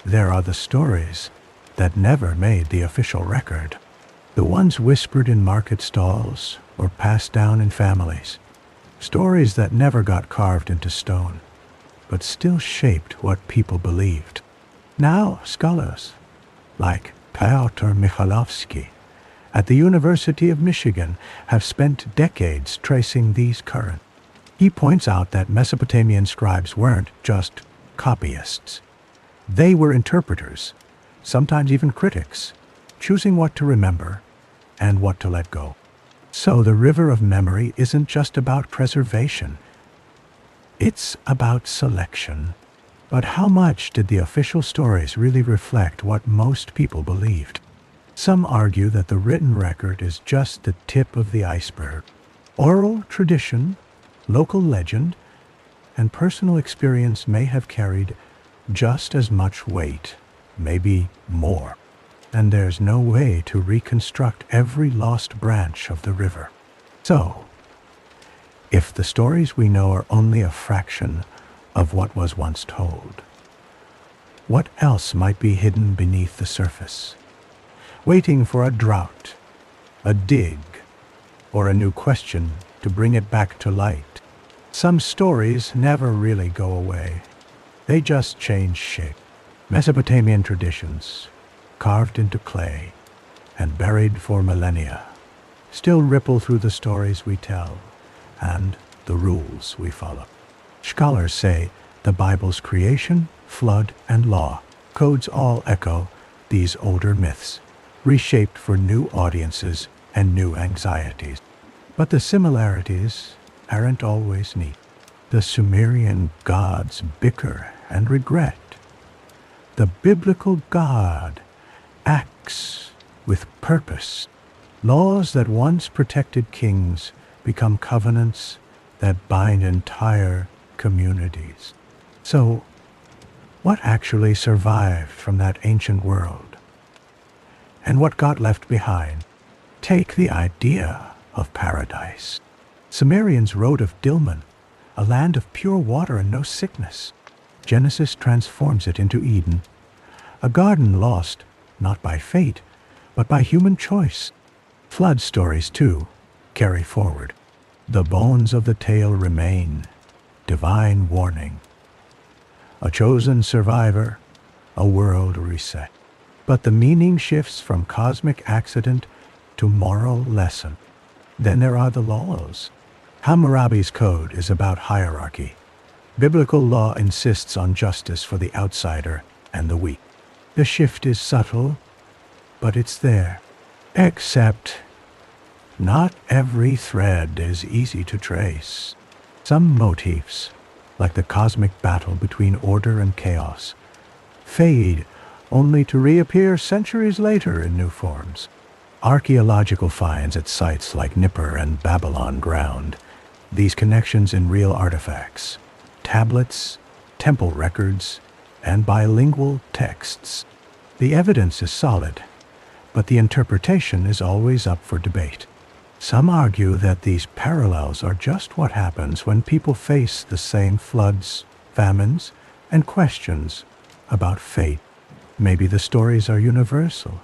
there are the stories that never made the official record, the ones whispered in market stalls or passed down in families, stories that never got carved into stone, but still shaped what people believed. Now scholars like Piotr Michałowski at the University of Michigan have spent decades tracing these currents. He points out that Mesopotamian scribes weren't just copyists. They were interpreters, sometimes even critics, choosing what to remember and what to let go. So the river of memory isn't just about preservation. It's about selection. But how much did the official stories really reflect what most people believed? Some argue that the written record is just the tip of the iceberg. Oral tradition, local legend, and personal experience may have carried just as much weight, maybe more. And there's no way to reconstruct every lost branch of the river. So, if the stories we know are only a fraction of what was once told, what else might be hidden beneath the surface, waiting for a drought, a dig, or a new question to bring it back to light? Some stories never really go away. They just change shape. Mesopotamian traditions, carved into clay and buried for millennia, still ripple through the stories we tell and the rules we follow. Scholars say the Bible's creation, flood, and law codes all echo these older myths, reshaped for new audiences and new anxieties. But the similarities aren't always neat. The Sumerian gods bicker and regret. The biblical God acts with purpose. Laws that once protected kings become covenants that bind entire communities. So, what actually survived from that ancient world? And what got left behind? Take the idea of paradise. Sumerians wrote of Dilmun, a land of pure water and no sickness. Genesis transforms it into Eden, a garden lost not by fate, but by human choice. Flood stories, too, carry forward. The bones of the tale remain, divine warning. A chosen survivor, a world reset. But the meaning shifts from cosmic accident to moral lesson. Then there are the laws. Hammurabi's code is about hierarchy. Biblical law insists on justice for the outsider and the weak. The shift is subtle, but it's there. Except, not every thread is easy to trace. Some motifs, like the cosmic battle between order and chaos, fade only to reappear centuries later in new forms. Archaeological finds at sites like Nippur and Babylon ground these connections in real artifacts, tablets, temple records, and bilingual texts. The evidence is solid, but the interpretation is always up for debate. Some argue that these parallels are just what happens when people face the same floods, famines, and questions about fate. Maybe the stories are universal,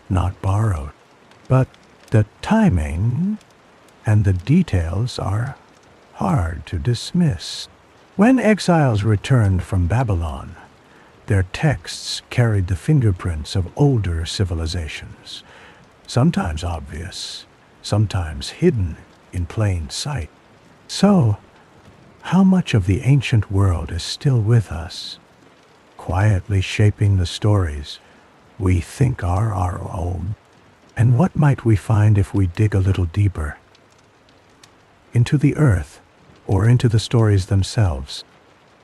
not borrowed. But the timing and the details are hard to dismiss. When exiles returned from Babylon, their texts carried the fingerprints of older civilizations, sometimes obvious, sometimes hidden in plain sight. So, how much of the ancient world is still with us, quietly shaping the stories we think are our own? And what might we find if we dig a little deeper into the earth or into the stories themselves?